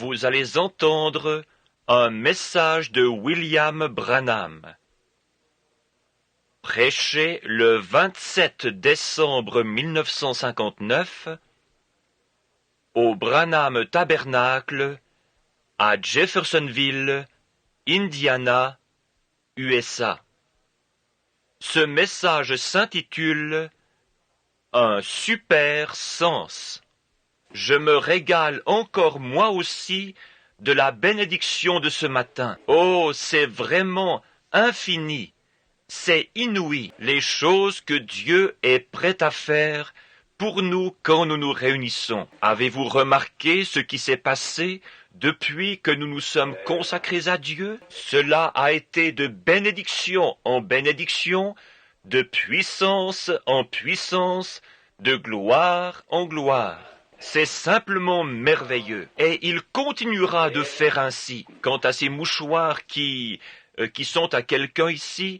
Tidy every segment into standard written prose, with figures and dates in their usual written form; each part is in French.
vous allez entendre un message de William Branham, prêché le 27 décembre 1959 au Branham Tabernacle à Jeffersonville, Indiana, USA. Ce message s'intitule « Un super sens ». Je me régale encore moi aussi de la bénédiction de ce matin. Oh, c'est vraiment infini, c'est inouï, les choses que Dieu est prêt à faire pour nous quand nous nous réunissons. Avez-vous remarqué ce qui s'est passé depuis que nous nous sommes consacrés à Dieu? Cela a été de bénédiction en bénédiction, de puissance en puissance, de gloire en gloire. C'est simplement merveilleux. Et il continuera de faire ainsi. Quant à ces mouchoirs qui sont à quelqu'un ici,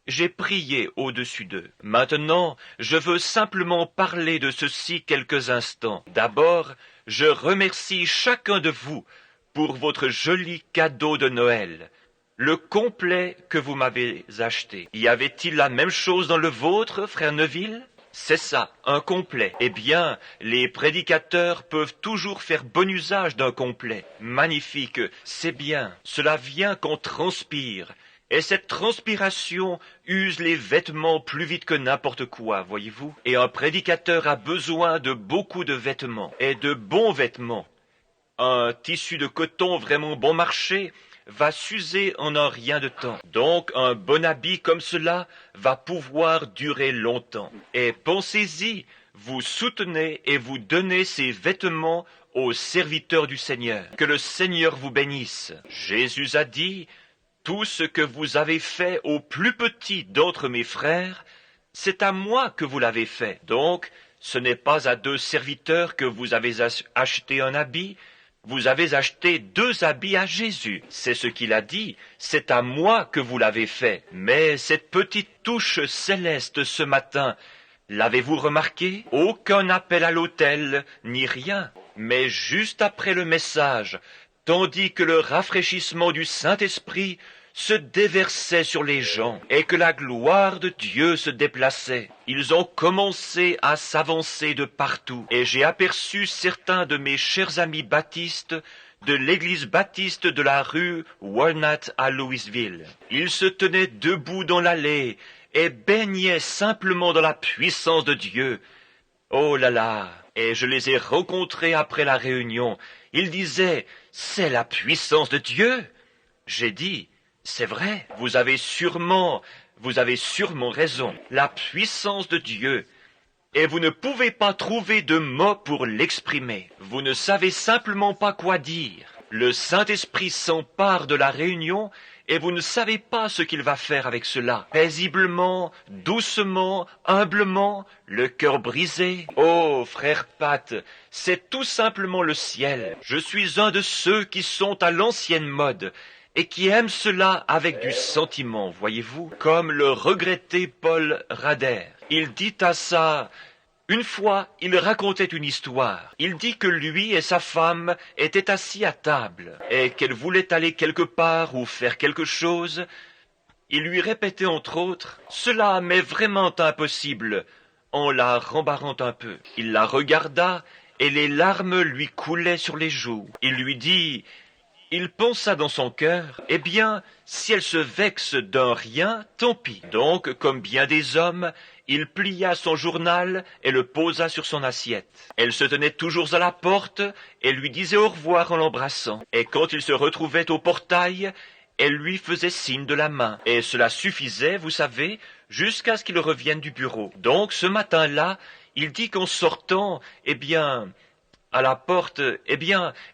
j'ai prié au-dessus d'eux. Maintenant, je veux simplement parler de ceci quelques instants. D'abord, je remercie chacun de vous pour votre joli cadeau de Noël, le complet que vous m'avez acheté. Y avait-il la même chose dans le vôtre, frère Neville? C'est ça, un complet. Eh bien, les prédicateurs peuvent toujours faire bon usage d'un complet. Magnifique, c'est bien. Cela vient qu'on transpire. Et cette transpiration use les vêtements plus vite que n'importe quoi, voyez-vous. Et un prédicateur a besoin de beaucoup de vêtements, et de bons vêtements. Un tissu de coton vraiment bon marché va s'user en un rien de temps. Donc un bon habit comme cela va pouvoir durer longtemps. Et pensez-y, vous soutenez et vous donnez ces vêtements aux serviteurs du Seigneur. Que le Seigneur vous bénisse. Jésus a dit, « Tout ce que vous avez fait au plus petit d'entre mes frères, c'est à moi que vous l'avez fait. » Donc, ce n'est pas à 2 serviteurs que vous avez acheté un habit, vous avez acheté 2 habits à Jésus. C'est ce qu'il a dit. C'est à moi que vous l'avez fait. Mais cette petite touche céleste ce matin, l'avez-vous remarqué? Aucun appel à l'autel, ni rien. Mais juste après le message, tandis que le rafraîchissement du Saint-Esprit se déversait sur les gens et que la gloire de Dieu se déplaçait. Ils ont commencé à s'avancer de partout et j'ai aperçu certains de mes chers amis baptistes de l'église baptiste de la rue Walnut à Louisville. Ils se tenaient debout dans l'allée et baignaient simplement dans la puissance de Dieu. Oh là là! Et je les ai rencontrés après la réunion. Ils disaient, « C'est la puissance de Dieu !» J'ai dit, c'est vrai, vous avez sûrement raison, la puissance de Dieu. Et vous ne pouvez pas trouver de mots pour l'exprimer. Vous ne savez simplement pas quoi dire. Le Saint-Esprit s'empare de la réunion et vous ne savez pas ce qu'il va faire avec cela. Paisiblement, doucement, humblement, le cœur brisé. Oh, frère Pat, c'est tout simplement le ciel. Je suis un de ceux qui sont à l'ancienne mode et qui aime cela avec du sentiment, voyez-vous, comme le regretté Paul Rader. Il dit à ça, une fois, il racontait une histoire. Il dit que lui et sa femme étaient assis à table, et qu'elle voulait aller quelque part ou faire quelque chose. Il lui répétait entre autres, « Cela m'est vraiment impossible », en la rembarrant un peu. Il la regarda, et les larmes lui coulaient sur les joues. Il lui dit, il pensa dans son cœur, « Eh bien, si elle se vexe d'un rien, tant pis. » Donc, comme bien des hommes, il plia son journal et le posa sur son assiette. Elle se tenait toujours à la porte et lui disait au revoir en l'embrassant. Et quand il se retrouvait au portail, elle lui faisait signe de la main. Et cela suffisait, vous savez, jusqu'à ce qu'il revienne du bureau. Donc, ce matin-là, il dit qu'en sortant, à la porte,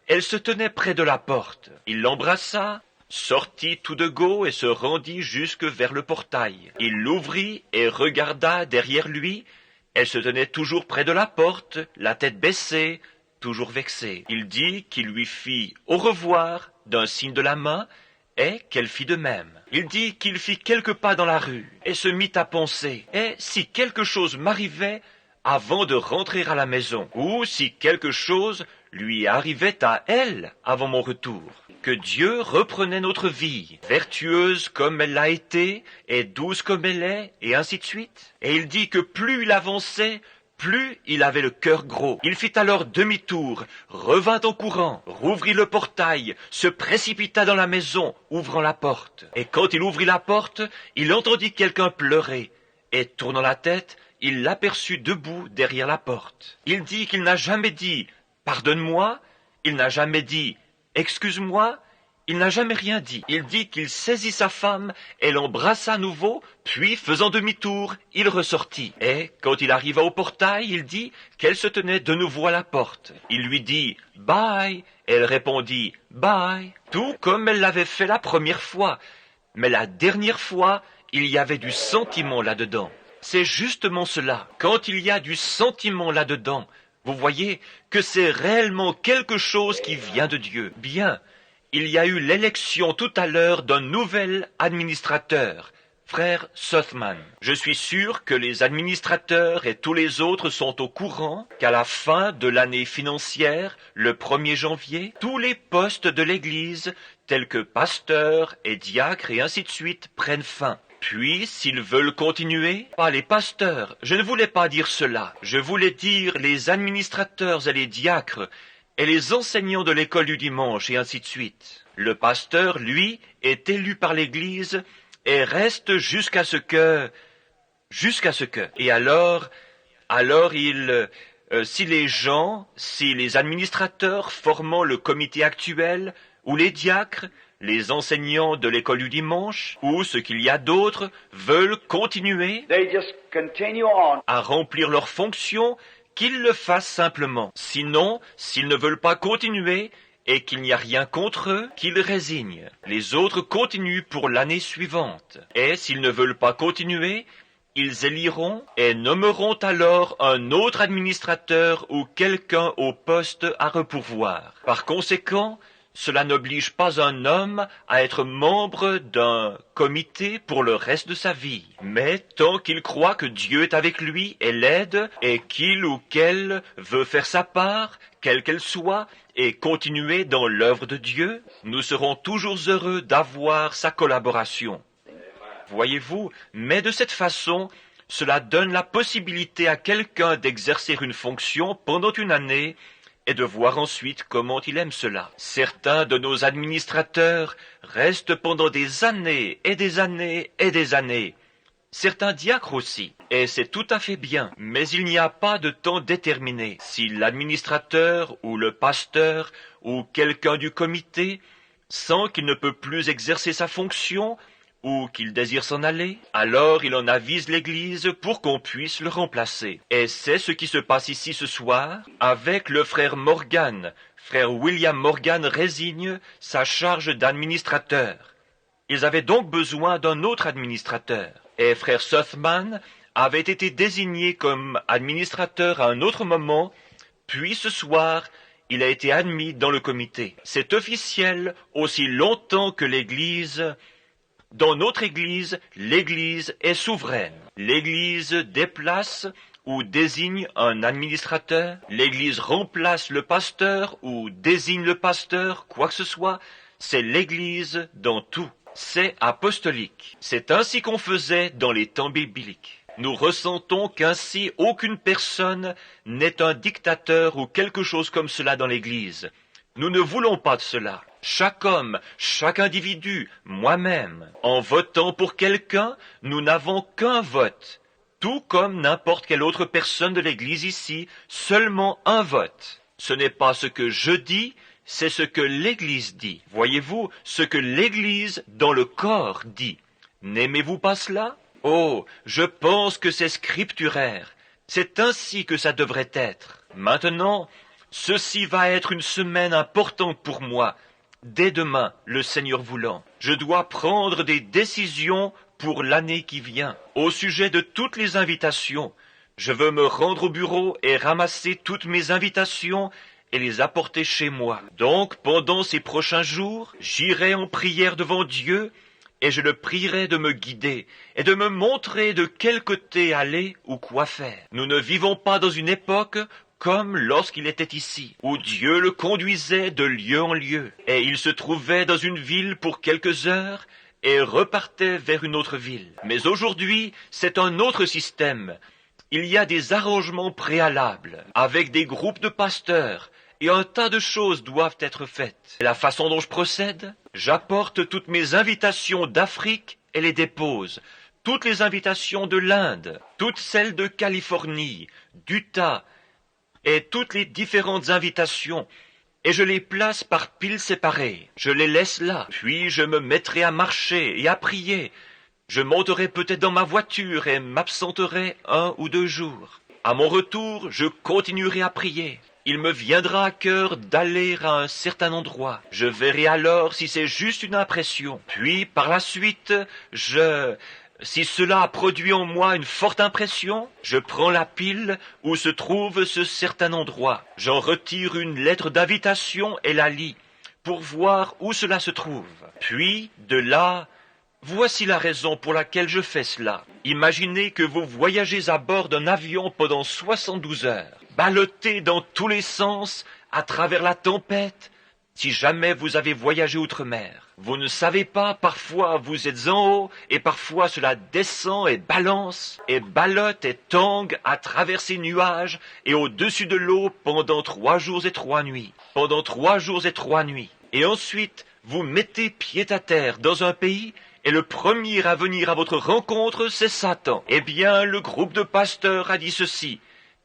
elle se tenait près de la porte. Il l'embrassa, sortit tout de go et se rendit jusque vers le portail. Il l'ouvrit et regarda derrière lui. Elle se tenait toujours près de la porte, la tête baissée, toujours vexée. Il dit qu'il lui fit au revoir d'un signe de la main et qu'elle fit de même. Il dit qu'il fit quelques pas dans la rue et se mit à penser. Et si quelque chose m'arrivait avant de rentrer à la maison, ou si quelque chose lui arrivait à elle avant mon retour. Que Dieu reprenait notre vie, vertueuse comme elle l'a été, et douce comme elle est, et ainsi de suite. Et il dit que plus il avançait, plus il avait le cœur gros. Il fit alors demi-tour, revint en courant, rouvrit le portail, se précipita dans la maison, ouvrant la porte. Et quand il ouvrit la porte, il entendit quelqu'un pleurer, et tournant la tête, il l'aperçut debout derrière la porte. Il dit qu'il n'a jamais dit « Pardonne-moi », il n'a jamais dit « Excuse-moi », il n'a jamais rien dit. Il dit qu'il saisit sa femme et l'embrassa à nouveau, puis, faisant demi-tour, il ressortit. Et, quand il arriva au portail, il dit qu'elle se tenait de nouveau à la porte. Il lui dit « Bye », elle répondit « Bye », tout comme elle l'avait fait la première fois. Mais la dernière fois, il y avait du sentiment là-dedans. C'est justement cela. Quand il y a du sentiment là-dedans, vous voyez que c'est réellement quelque chose qui vient de Dieu. Bien. Il y a eu l'élection tout à l'heure d'un nouvel administrateur, frère Sothman. Je suis sûr que les administrateurs et tous les autres sont au courant qu'à la fin de l'année financière, le 1er janvier, tous les postes de l'Église, tels que pasteurs et diacres et ainsi de suite, prennent fin. Puis, s'ils veulent continuer, pas les pasteurs, je ne voulais pas dire cela, je voulais dire les administrateurs et les diacres, et les enseignants de l'école du dimanche, et ainsi de suite. Le pasteur, lui, est élu par l'Église et reste jusqu'à ce que... Et alors si les administrateurs formant le comité actuel, ou les diacres, les enseignants de l'école du dimanche, ou ce qu'il y a d'autres, veulent continuer à remplir leurs fonctions, qu'ils le fassent simplement. Sinon, s'ils ne veulent pas continuer et qu'il n'y a rien contre eux, qu'ils résignent. Les autres continuent pour l'année suivante. Et s'ils ne veulent pas continuer, ils éliront et nommeront alors un autre administrateur ou quelqu'un au poste à repourvoir. Par conséquent, cela n'oblige pas un homme à être membre d'un comité pour le reste de sa vie. Mais tant qu'il croit que Dieu est avec lui et l'aide, et qu'il ou qu'elle veut faire sa part, quelle qu'elle soit, et continuer dans l'œuvre de Dieu, nous serons toujours heureux d'avoir sa collaboration. Voyez-vous, mais de cette façon, cela donne la possibilité à quelqu'un d'exercer une fonction pendant une année, et de voir ensuite comment il aime cela. Certains de nos administrateurs restent pendant des années et des années et des années. Certains diacres aussi, et c'est tout à fait bien, mais il n'y a pas de temps déterminé. Si l'administrateur ou le pasteur ou quelqu'un du comité sent qu'il ne peut plus exercer sa fonction, ou qu'il désire s'en aller, alors il en avise l'Église pour qu'on puisse le remplacer. Et c'est ce qui se passe ici ce soir avec le frère Morgan. Frère William Morgan résigne sa charge d'administrateur. Ils avaient donc besoin d'un autre administrateur. Et frère Sothman avait été désigné comme administrateur à un autre moment, puis ce soir, il a été admis dans le comité. C'est officiel aussi longtemps que l'Église... Dans notre Église, l'Église est souveraine. L'Église déplace ou désigne un administrateur. L'Église remplace le pasteur ou désigne le pasteur, quoi que ce soit. C'est l'Église dans tout. C'est apostolique. C'est ainsi qu'on faisait dans les temps bibliques. Nous ressentons qu'ainsi aucune personne n'est un dictateur ou quelque chose comme cela dans l'Église. Nous ne voulons pas de cela. Chaque homme, chaque individu, moi-même, en votant pour quelqu'un, nous n'avons qu'un vote. Tout comme n'importe quelle autre personne de l'Église ici, seulement un vote. Ce n'est pas ce que je dis, c'est ce que l'Église dit. Voyez-vous, ce que l'Église dans le corps dit. N'aimez-vous pas cela? Oh, je pense que c'est scripturaire. C'est ainsi que ça devrait être. Maintenant, ceci va être une semaine importante pour moi. Dès demain, le Seigneur voulant, je dois prendre des décisions pour l'année qui vient. Au sujet de toutes les invitations, je veux me rendre au bureau et ramasser toutes mes invitations et les apporter chez moi. Donc, pendant ces prochains jours, j'irai en prière devant Dieu et je le prierai de me guider et de me montrer de quel côté aller ou quoi faire. Nous ne vivons pas dans une époque comme lorsqu'il était ici, où Dieu le conduisait de lieu en lieu, et il se trouvait dans une ville pour quelques heures, et repartait vers une autre ville. Mais aujourd'hui, c'est un autre système. Il y a des arrangements préalables, avec des groupes de pasteurs, et un tas de choses doivent être faites. Et la façon dont je procède, j'apporte toutes mes invitations d'Afrique et les dépose. Toutes les invitations de l'Inde, toutes celles de Californie, d'Utah, et toutes les différentes invitations, et je les place par piles séparées. Je les laisse là, puis je me mettrai à marcher et à prier. Je monterai peut-être dans ma voiture et m'absenterai 1 ou 2 jours. À mon retour, je continuerai à prier. Il me viendra à cœur d'aller à un certain endroit. Je verrai alors si c'est juste une impression. Puis, par la suite, si cela a produit en moi une forte impression, je prends la pile où se trouve ce certain endroit. J'en retire une lettre d'invitation et la lis, pour voir où cela se trouve. Puis, de là, voici la raison pour laquelle je fais cela. Imaginez que vous voyagez à bord d'un avion pendant 72 heures, ballotté dans tous les sens, à travers la tempête. Si jamais vous avez voyagé outre-mer, vous ne savez pas, parfois vous êtes en haut, et parfois cela descend et balance, et ballotte et tangue à travers ces nuages, et au-dessus de l'eau pendant 3 jours et 3 nuits. Pendant 3 jours et 3 nuits. Et ensuite, vous mettez pied à terre dans un pays, et le premier à venir à votre rencontre, c'est Satan. Eh bien, le groupe de pasteurs a dit ceci.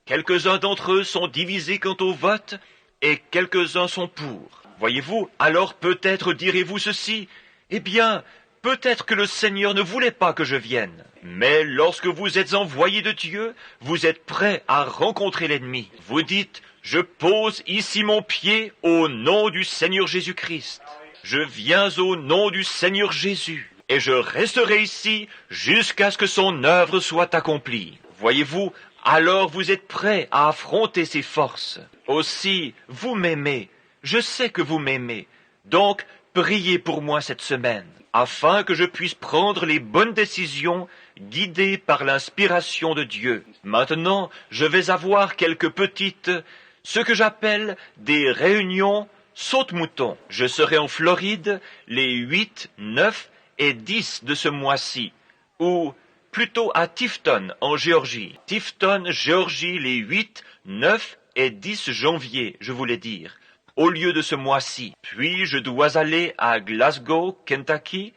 Quelques-uns d'entre eux sont divisés quant au vote, et quelques-uns sont pour. Voyez-vous, alors peut-être direz-vous ceci, eh bien, peut-être que le Seigneur ne voulait pas que je vienne. Mais lorsque vous êtes envoyé de Dieu, vous êtes prêt à rencontrer l'ennemi. Vous dites, je pose ici mon pied au nom du Seigneur Jésus-Christ. Je viens au nom du Seigneur Jésus, et je resterai ici jusqu'à ce que son œuvre soit accomplie. Voyez-vous, alors vous êtes prêt à affronter ses forces. Aussi, vous m'aimez. Je sais que vous m'aimez, donc priez pour moi cette semaine, afin que je puisse prendre les bonnes décisions guidées par l'inspiration de Dieu. Maintenant, je vais avoir ce que j'appelle des réunions saute-mouton. Je serai en Floride les 8, 9 et 10 de ce mois-ci, ou plutôt à Tifton, en Géorgie. Tifton, Géorgie, les 8, 9 et 10 janvier, je voulais dire. Au lieu de ce mois-ci. Puis je dois aller à Glasgow, Kentucky,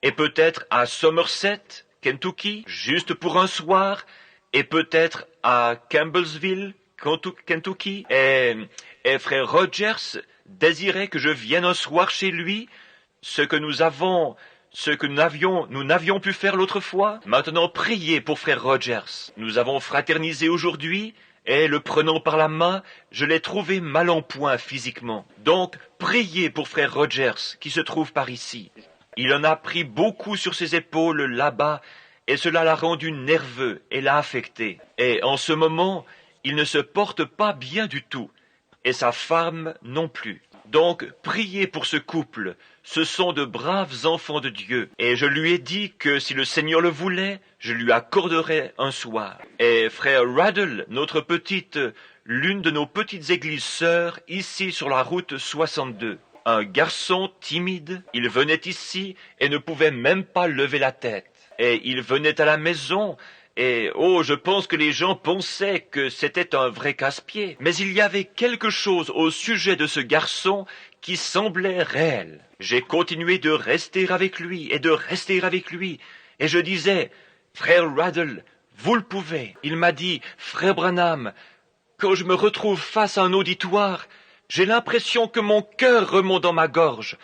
et peut-être à Somerset, Kentucky, juste pour un soir, et peut-être à Campbellsville, Kentucky, et frère Rogers désirait que je vienne un soir chez lui, ce que nous n'avions pu faire l'autre fois. Maintenant, priez pour frère Rogers. Nous avons fraternisé aujourd'hui, et le prenant par la main, je l'ai trouvé mal en point physiquement. Donc, priez pour frère Rogers, qui se trouve par ici. Il en a pris beaucoup sur ses épaules là-bas, et cela l'a rendu nerveux et l'a affecté. Et en ce moment, il ne se porte pas bien du tout, et sa femme non plus. Donc, priez pour ce couple. Ce sont de braves enfants de Dieu. Et je lui ai dit que si le Seigneur le voulait, je lui accorderais un soir. Et frère Raddle, l'une de nos petites églises sœurs, ici sur la route 62. Un garçon timide, il venait ici et ne pouvait même pas lever la tête. Et il venait à la maison, et je pense que les gens pensaient que c'était un vrai casse-pied. Mais il y avait quelque chose au sujet de ce garçon qui semblait réel. J'ai continué de rester avec lui, et je disais, frère Raddle, vous le pouvez. Il m'a dit, frère Branham, quand je me retrouve face à un auditoire, j'ai l'impression que mon cœur remonte dans ma gorge,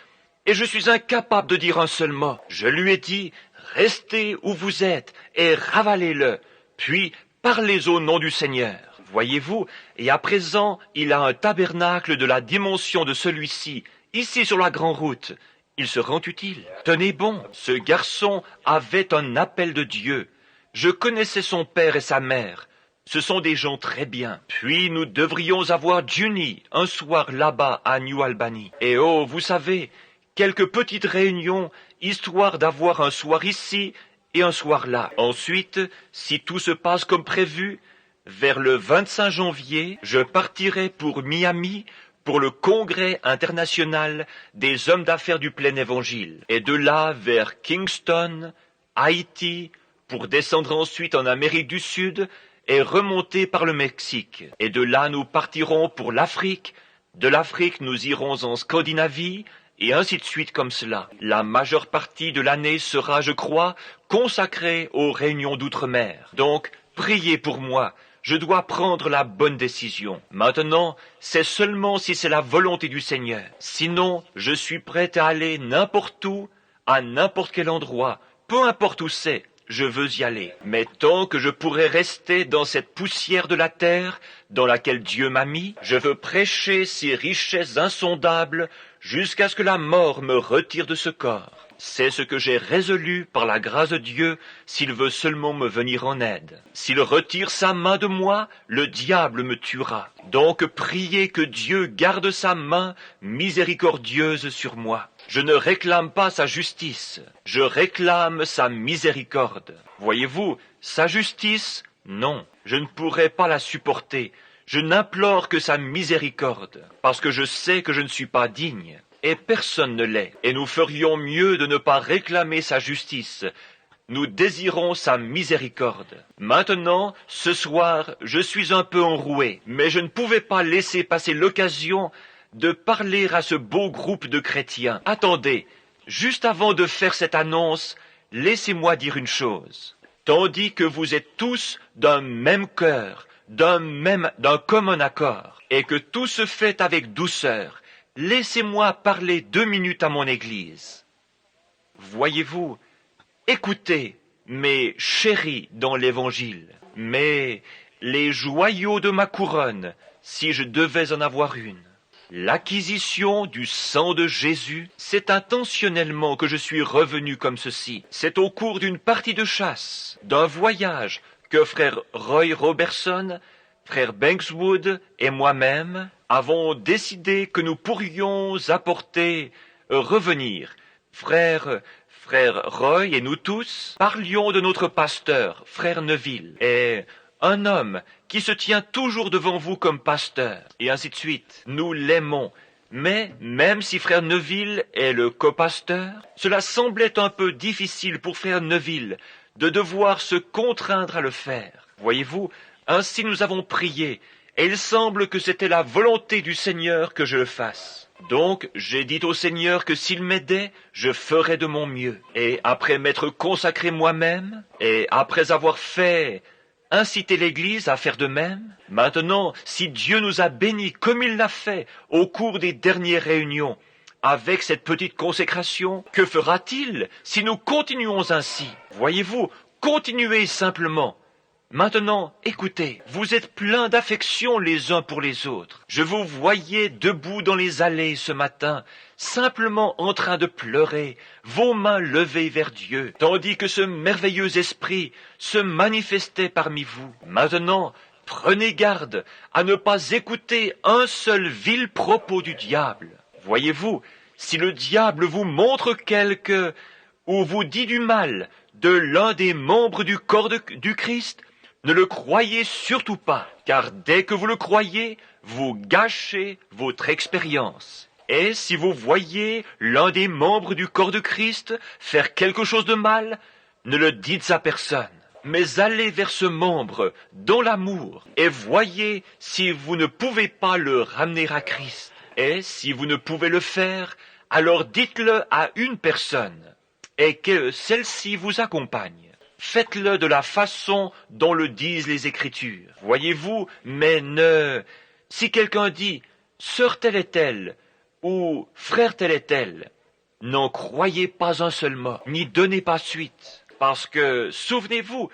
et je suis incapable de dire un seul mot. Je lui ai dit, restez où vous êtes, et ravalez-le, puis parlez au nom du Seigneur. Voyez-vous, et à présent, il a un tabernacle de la dimension de celui-ci, ici sur la grande route. Il se rend utile. Tenez bon, ce garçon avait un appel de Dieu. Je connaissais son père et sa mère. Ce sont des gens très bien. Puis nous devrions avoir Juni un soir là-bas à New Albany. Et vous savez, quelques petites réunions, histoire d'avoir un soir ici et un soir là. Ensuite, si tout se passe comme prévu, vers le 25 janvier, je partirai pour Miami pour le Congrès international des hommes d'affaires du plein évangile, et de là vers Kingston, Haïti, pour descendre ensuite en Amérique du Sud et remonter par le Mexique. Et de là nous partirons pour l'Afrique, de l'Afrique nous irons en Scandinavie, et ainsi de suite comme cela. La majeure partie de l'année sera, je crois, consacrée aux réunions d'outre-mer. Donc, priez pour moi. Je dois prendre la bonne décision. Maintenant, c'est seulement si c'est la volonté du Seigneur. Sinon, je suis prêt à aller n'importe où, à n'importe quel endroit, peu importe où c'est, je veux y aller. Mais tant que je pourrai rester dans cette poussière de la terre dans laquelle Dieu m'a mis, je veux prêcher ces richesses insondables jusqu'à ce que la mort me retire de ce corps. C'est ce que j'ai résolu par la grâce de Dieu s'il veut seulement me venir en aide. S'il retire sa main de moi, le diable me tuera. Donc priez que Dieu garde sa main miséricordieuse sur moi. Je ne réclame pas sa justice, je réclame sa miséricorde. Voyez-vous, sa justice, non, je ne pourrai pas la supporter. Je n'implore que sa miséricorde, parce que je sais que je ne suis pas digne. Et personne ne l'est, et nous ferions mieux de ne pas réclamer sa justice. Nous désirons sa miséricorde. Maintenant, ce soir, je suis un peu enroué, mais je ne pouvais pas laisser passer l'occasion de parler à ce beau groupe de chrétiens. Attendez, juste avant de faire cette annonce, laissez-moi dire une chose. Tandis que vous êtes tous d'un même cœur, d'un commun accord, et que tout se fait avec douceur, laissez-moi parler 2 minutes à mon Église. Voyez-vous, écoutez, mes chéris dans l'Évangile, mais les joyaux de ma couronne, si je devais en avoir une. L'acquisition du sang de Jésus, c'est intentionnellement que je suis revenu comme ceci. C'est au cours d'une partie de chasse, d'un voyage, que frère Roy Robertson, frère Bankswood et moi-même avons décidé que nous pourrions revenir. Frère Roy et nous tous parlions de notre pasteur, frère Neville, et un homme qui se tient toujours devant vous comme pasteur, et ainsi de suite. Nous l'aimons, mais même si frère Neville est le copasteur, cela semblait un peu difficile pour frère Neville de devoir se contraindre à le faire. Voyez-vous, ainsi nous avons prié, et il semble que c'était la volonté du Seigneur que je le fasse. Donc j'ai dit au Seigneur que s'il m'aidait, je ferais de mon mieux. Et après m'être consacré moi-même, et après avoir inciter l'Église à faire de même, maintenant, si Dieu nous a bénis comme il l'a fait au cours des dernières réunions, avec cette petite consécration, que fera-t-il si nous continuons ainsi? Voyez-vous, continuez simplement. Maintenant, écoutez, vous êtes pleins d'affection les uns pour les autres. Je vous voyais debout dans les allées ce matin, simplement en train de pleurer, vos mains levées vers Dieu, tandis que ce merveilleux esprit se manifestait parmi vous. Maintenant, prenez garde à ne pas écouter un seul vil propos du diable. Voyez-vous, si le diable vous montre ou vous dit du mal de l'un des membres du corps du Christ, ne le croyez surtout pas, car dès que vous le croyez, vous gâchez votre expérience. Et si vous voyez l'un des membres du corps de Christ faire quelque chose de mal, ne le dites à personne, mais allez vers ce membre dans l'amour et voyez si vous ne pouvez pas le ramener à Christ. Et si vous ne pouvez le faire, alors dites-le à une personne et que celle-ci vous accompagne. Faites-le de la façon dont le disent les Écritures. Voyez-vous, si quelqu'un dit « sœur telle est telle » ou « frère tel est tel », n'en croyez pas un seul mot, n'y donnez pas suite. Parce que, souvenez-vous,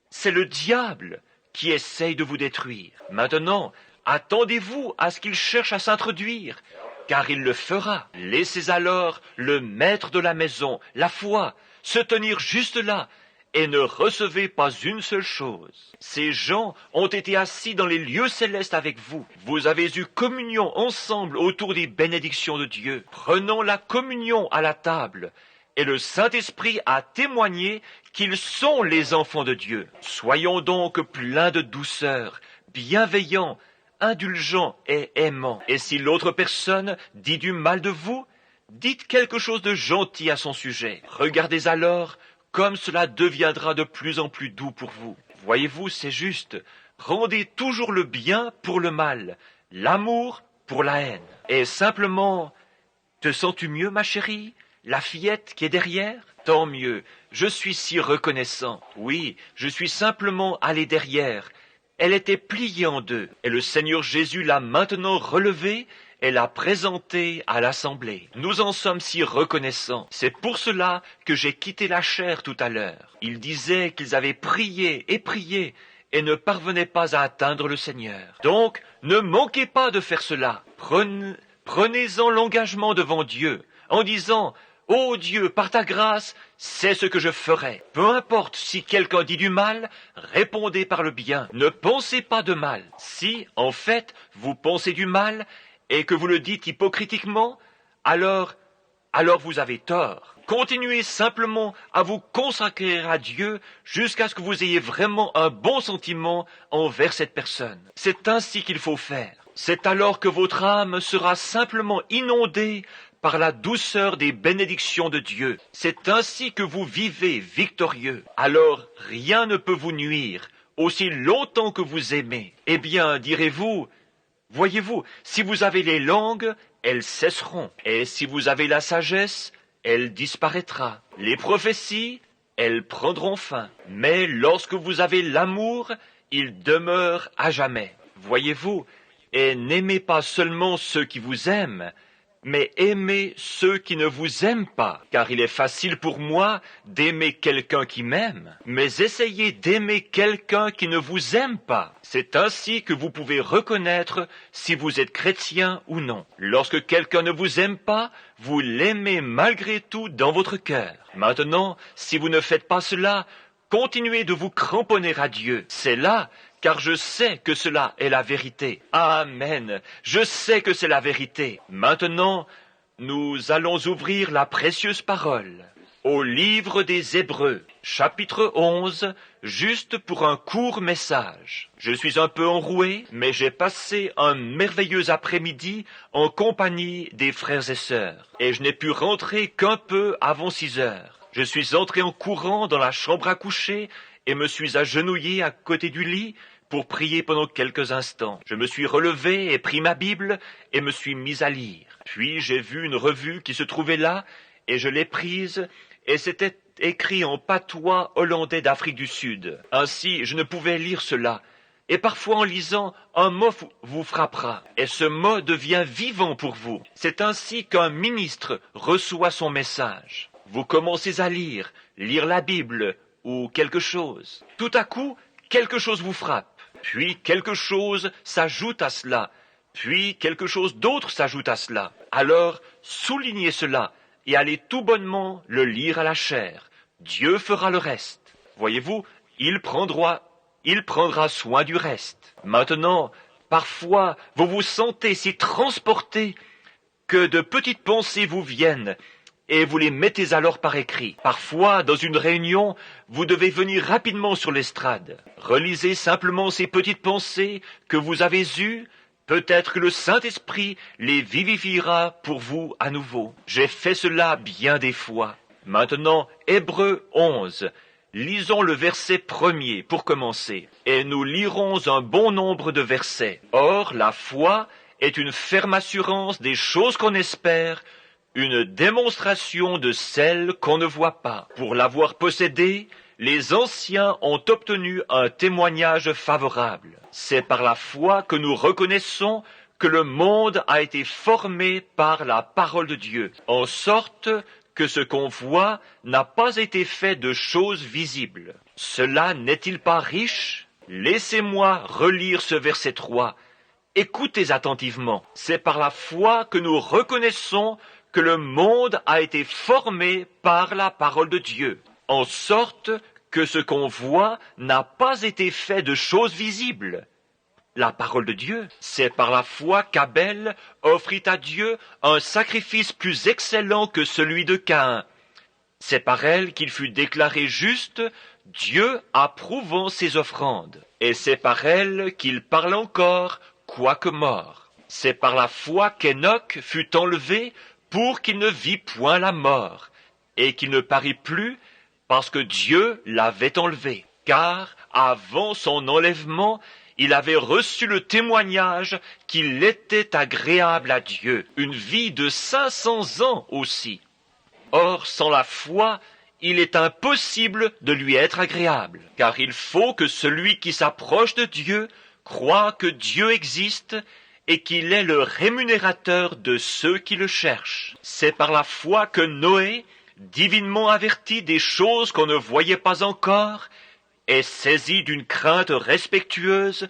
c'est le diable qui essaye de vous détruire. Maintenant, attendez-vous à ce qu'il cherche à s'introduire, car il le fera. Laissez alors le maître de la maison, la foi, se tenir juste là, et ne recevez pas une seule chose. Ces gens ont été assis dans les lieux célestes avec vous. Vous avez eu communion ensemble autour des bénédictions de Dieu. Prenons la communion à la table et le Saint-Esprit a témoigné qu'ils sont les enfants de Dieu. Soyons donc pleins de douceur, bienveillants, indulgents et aimants. Et si l'autre personne dit du mal de vous, dites quelque chose de gentil à son sujet. Regardez alors comme cela deviendra de plus en plus doux pour vous. Voyez-vous, c'est juste. Rendez toujours le bien pour le mal, l'amour pour la haine. Et simplement, te sens-tu mieux, ma chérie? La fillette qui est derrière? Tant mieux, je suis si reconnaissant. Oui, je suis simplement allé derrière. Elle était pliée en deux, et le Seigneur Jésus l'a maintenant relevée et l'a présentée à l'assemblée. Nous en sommes si reconnaissants. C'est pour cela que j'ai quitté la chair tout à l'heure. Ils disaient qu'ils avaient prié et ne parvenaient pas à atteindre le Seigneur. Donc, ne manquez pas de faire cela. Prenez-en l'engagement devant Dieu, en disant « Ô Dieu, par ta grâce, c'est ce que je ferai. » Peu importe si quelqu'un dit du mal, répondez par le bien. Ne pensez pas de mal. Si, en fait, vous pensez du mal et que vous le dites hypocritiquement, alors vous avez tort. Continuez simplement à vous consacrer à Dieu jusqu'à ce que vous ayez vraiment un bon sentiment envers cette personne. C'est ainsi qu'il faut faire. C'est alors que votre âme sera simplement inondée par la douceur des bénédictions de Dieu. C'est ainsi que vous vivez victorieux. Alors rien ne peut vous nuire, aussi longtemps que vous aimez. Eh bien, direz-vous, voyez-vous, si vous avez les langues, elles cesseront. Et si vous avez la sagesse, elle disparaîtra. Les prophéties, elles prendront fin. Mais lorsque vous avez l'amour, il demeure à jamais. Voyez-vous, et n'aimez pas seulement ceux qui vous aiment, mais aimez ceux qui ne vous aiment pas, car il est facile pour moi d'aimer quelqu'un qui m'aime, mais essayez d'aimer quelqu'un qui ne vous aime pas. C'est ainsi que vous pouvez reconnaître si vous êtes chrétien ou non. Lorsque quelqu'un ne vous aime pas, vous l'aimez malgré tout dans votre cœur. Maintenant, si vous ne faites pas cela, continuez de vous cramponner à Dieu. C'est là, car je sais que cela est la vérité. Amen. Je sais que c'est la vérité. Maintenant, nous allons ouvrir la précieuse parole au livre des Hébreux, chapitre 11, juste pour un court message. Je suis un peu enroué, mais j'ai passé un merveilleux après-midi en compagnie des frères et sœurs, et je n'ai pu rentrer qu'un peu avant 6 heures. Je suis entré en courant dans la chambre à coucher et me suis agenouillé à côté du lit pour prier pendant quelques instants. Je me suis relevé et pris ma Bible et me suis mis à lire. Puis j'ai vu une revue qui se trouvait là et je l'ai prise et c'était écrit en patois hollandais d'Afrique du Sud. Ainsi, je ne pouvais lire cela. Et parfois en lisant, un mot vous frappera et ce mot devient vivant pour vous. C'est ainsi qu'un ministre reçoit son message. Vous commencez à lire la Bible ou quelque chose. Tout à coup, quelque chose vous frappe. Puis quelque chose s'ajoute à cela. Puis quelque chose d'autre s'ajoute à cela. Alors, soulignez cela et allez tout bonnement le lire à la chair. Dieu fera le reste. Voyez-vous, il prendra soin du reste. Maintenant, parfois, vous vous sentez si transporté que de petites pensées vous viennent et vous les mettez alors par écrit. Parfois, dans une réunion, vous devez venir rapidement sur l'estrade. Relisez simplement ces petites pensées que vous avez eues. Peut-être que le Saint-Esprit les vivifiera pour vous à nouveau. J'ai fait cela bien des fois. Maintenant, Hébreux 11. Lisons le verset 1er pour commencer. Et nous lirons un bon nombre de versets. Or, la foi est une ferme assurance des choses qu'on espère, une démonstration de celles qu'on ne voit pas. Pour l'avoir possédée, les anciens ont obtenu un témoignage favorable. C'est par la foi que nous reconnaissons que le monde a été formé par la parole de Dieu, en sorte que ce qu'on voit n'a pas été fait de choses visibles. Cela n'est-il pas riche? Laissez-moi relire ce verset 3. Écoutez attentivement. C'est par la foi que nous reconnaissons que le monde a été formé par la parole de Dieu, en sorte que ce qu'on voit n'a pas été fait de choses visibles. La parole de Dieu, c'est par la foi qu'Abel offrit à Dieu un sacrifice plus excellent que celui de Caïn. C'est par elle qu'il fut déclaré juste, Dieu approuvant ses offrandes. Et c'est par elle qu'il parle encore, quoique mort. C'est par la foi qu'Enoch fut enlevé pour qu'il ne vît point la mort, et qu'il ne parut plus parce que Dieu l'avait enlevé. Car avant son enlèvement, il avait reçu le témoignage qu'il était agréable à Dieu, une vie de 500 ans aussi. Or, sans la foi, il est impossible de lui être agréable, car il faut que celui qui s'approche de Dieu croie que Dieu existe et qu'il est le rémunérateur de ceux qui le cherchent. C'est par la foi que Noé, divinement averti des choses qu'on ne voyait pas encore, et saisi d'une crainte respectueuse,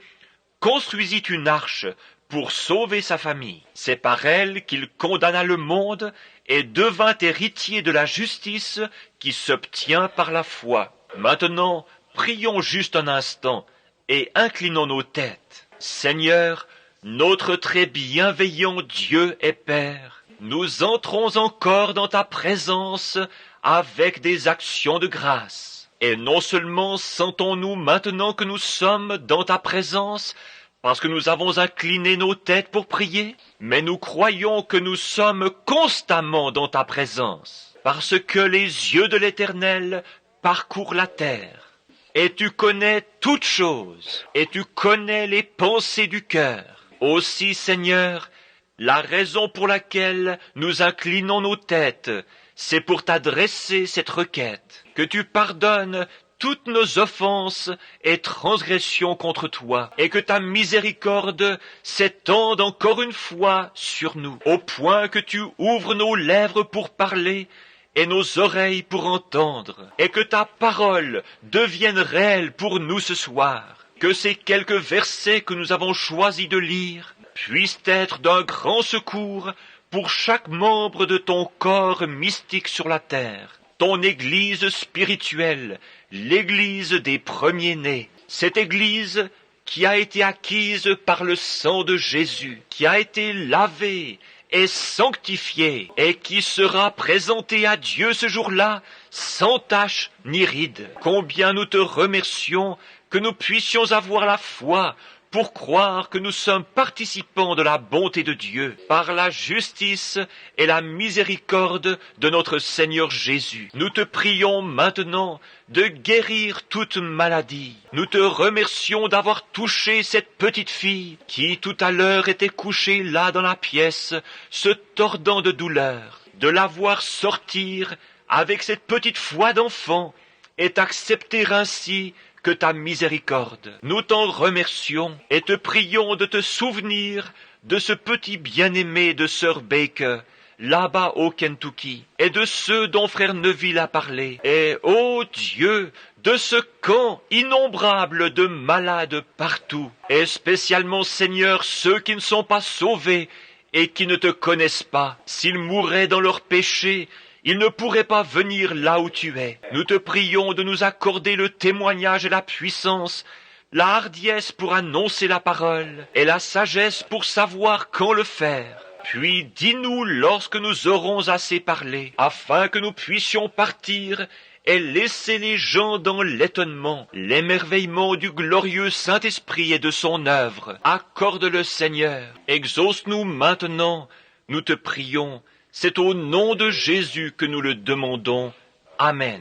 construisit une arche pour sauver sa famille. C'est par elle qu'il condamna le monde et devint héritier de la justice qui s'obtient par la foi. Maintenant, prions juste un instant et inclinons nos têtes. Seigneur, notre très bienveillant Dieu et Père, nous entrons encore dans ta présence avec des actions de grâce. Et non seulement sentons-nous maintenant que nous sommes dans ta présence, parce que nous avons incliné nos têtes pour prier, mais nous croyons que nous sommes constamment dans ta présence, parce que les yeux de l'Éternel parcourent la terre. Et tu connais toutes choses, et tu connais les pensées du cœur. Aussi, Seigneur, la raison pour laquelle nous inclinons nos têtes, c'est pour t'adresser cette requête, que tu pardonnes toutes nos offenses et transgressions contre toi, et que ta miséricorde s'étende encore une fois sur nous, au point que tu ouvres nos lèvres pour parler et nos oreilles pour entendre, et que ta parole devienne réelle pour nous ce soir, que ces quelques versets que nous avons choisi de lire puissent être d'un grand secours pour chaque membre de ton corps mystique sur la terre, ton Église spirituelle, l'Église des premiers-nés, cette Église qui a été acquise par le sang de Jésus, qui a été lavée et sanctifiée, et qui sera présentée à Dieu ce jour-là, sans tache ni ride. Combien nous te remercions que nous puissions avoir la foi pour croire que nous sommes participants de la bonté de Dieu, par la justice et la miséricorde de notre Seigneur Jésus. Nous te prions maintenant de guérir toute maladie. Nous te remercions d'avoir touché cette petite fille qui tout à l'heure était couchée là dans la pièce, se tordant de douleur, de la voir sortir avec cette petite foi d'enfant et accepter ainsi que ta miséricorde. Nous t'en remercions et te prions de te souvenir de ce petit bien-aimé de sœur Baker, là-bas au Kentucky, et de ceux dont frère Neville a parlé, et, ô Dieu, de ce camp innombrable de malades partout, et spécialement, Seigneur, ceux qui ne sont pas sauvés et qui ne te connaissent pas. S'ils mouraient dans leurs péchés, ils ne pourraient pas venir là où tu es. Nous te prions de nous accorder le témoignage et la puissance, la hardiesse pour annoncer la parole, et la sagesse pour savoir quand le faire. Puis dis-nous lorsque nous aurons assez parlé, afin que nous puissions partir et laisser les gens dans l'étonnement, l'émerveillement du glorieux Saint-Esprit et de son œuvre. Accorde-le, Seigneur. Exauce-nous maintenant, nous te prions. C'est au nom de Jésus que nous le demandons. Amen.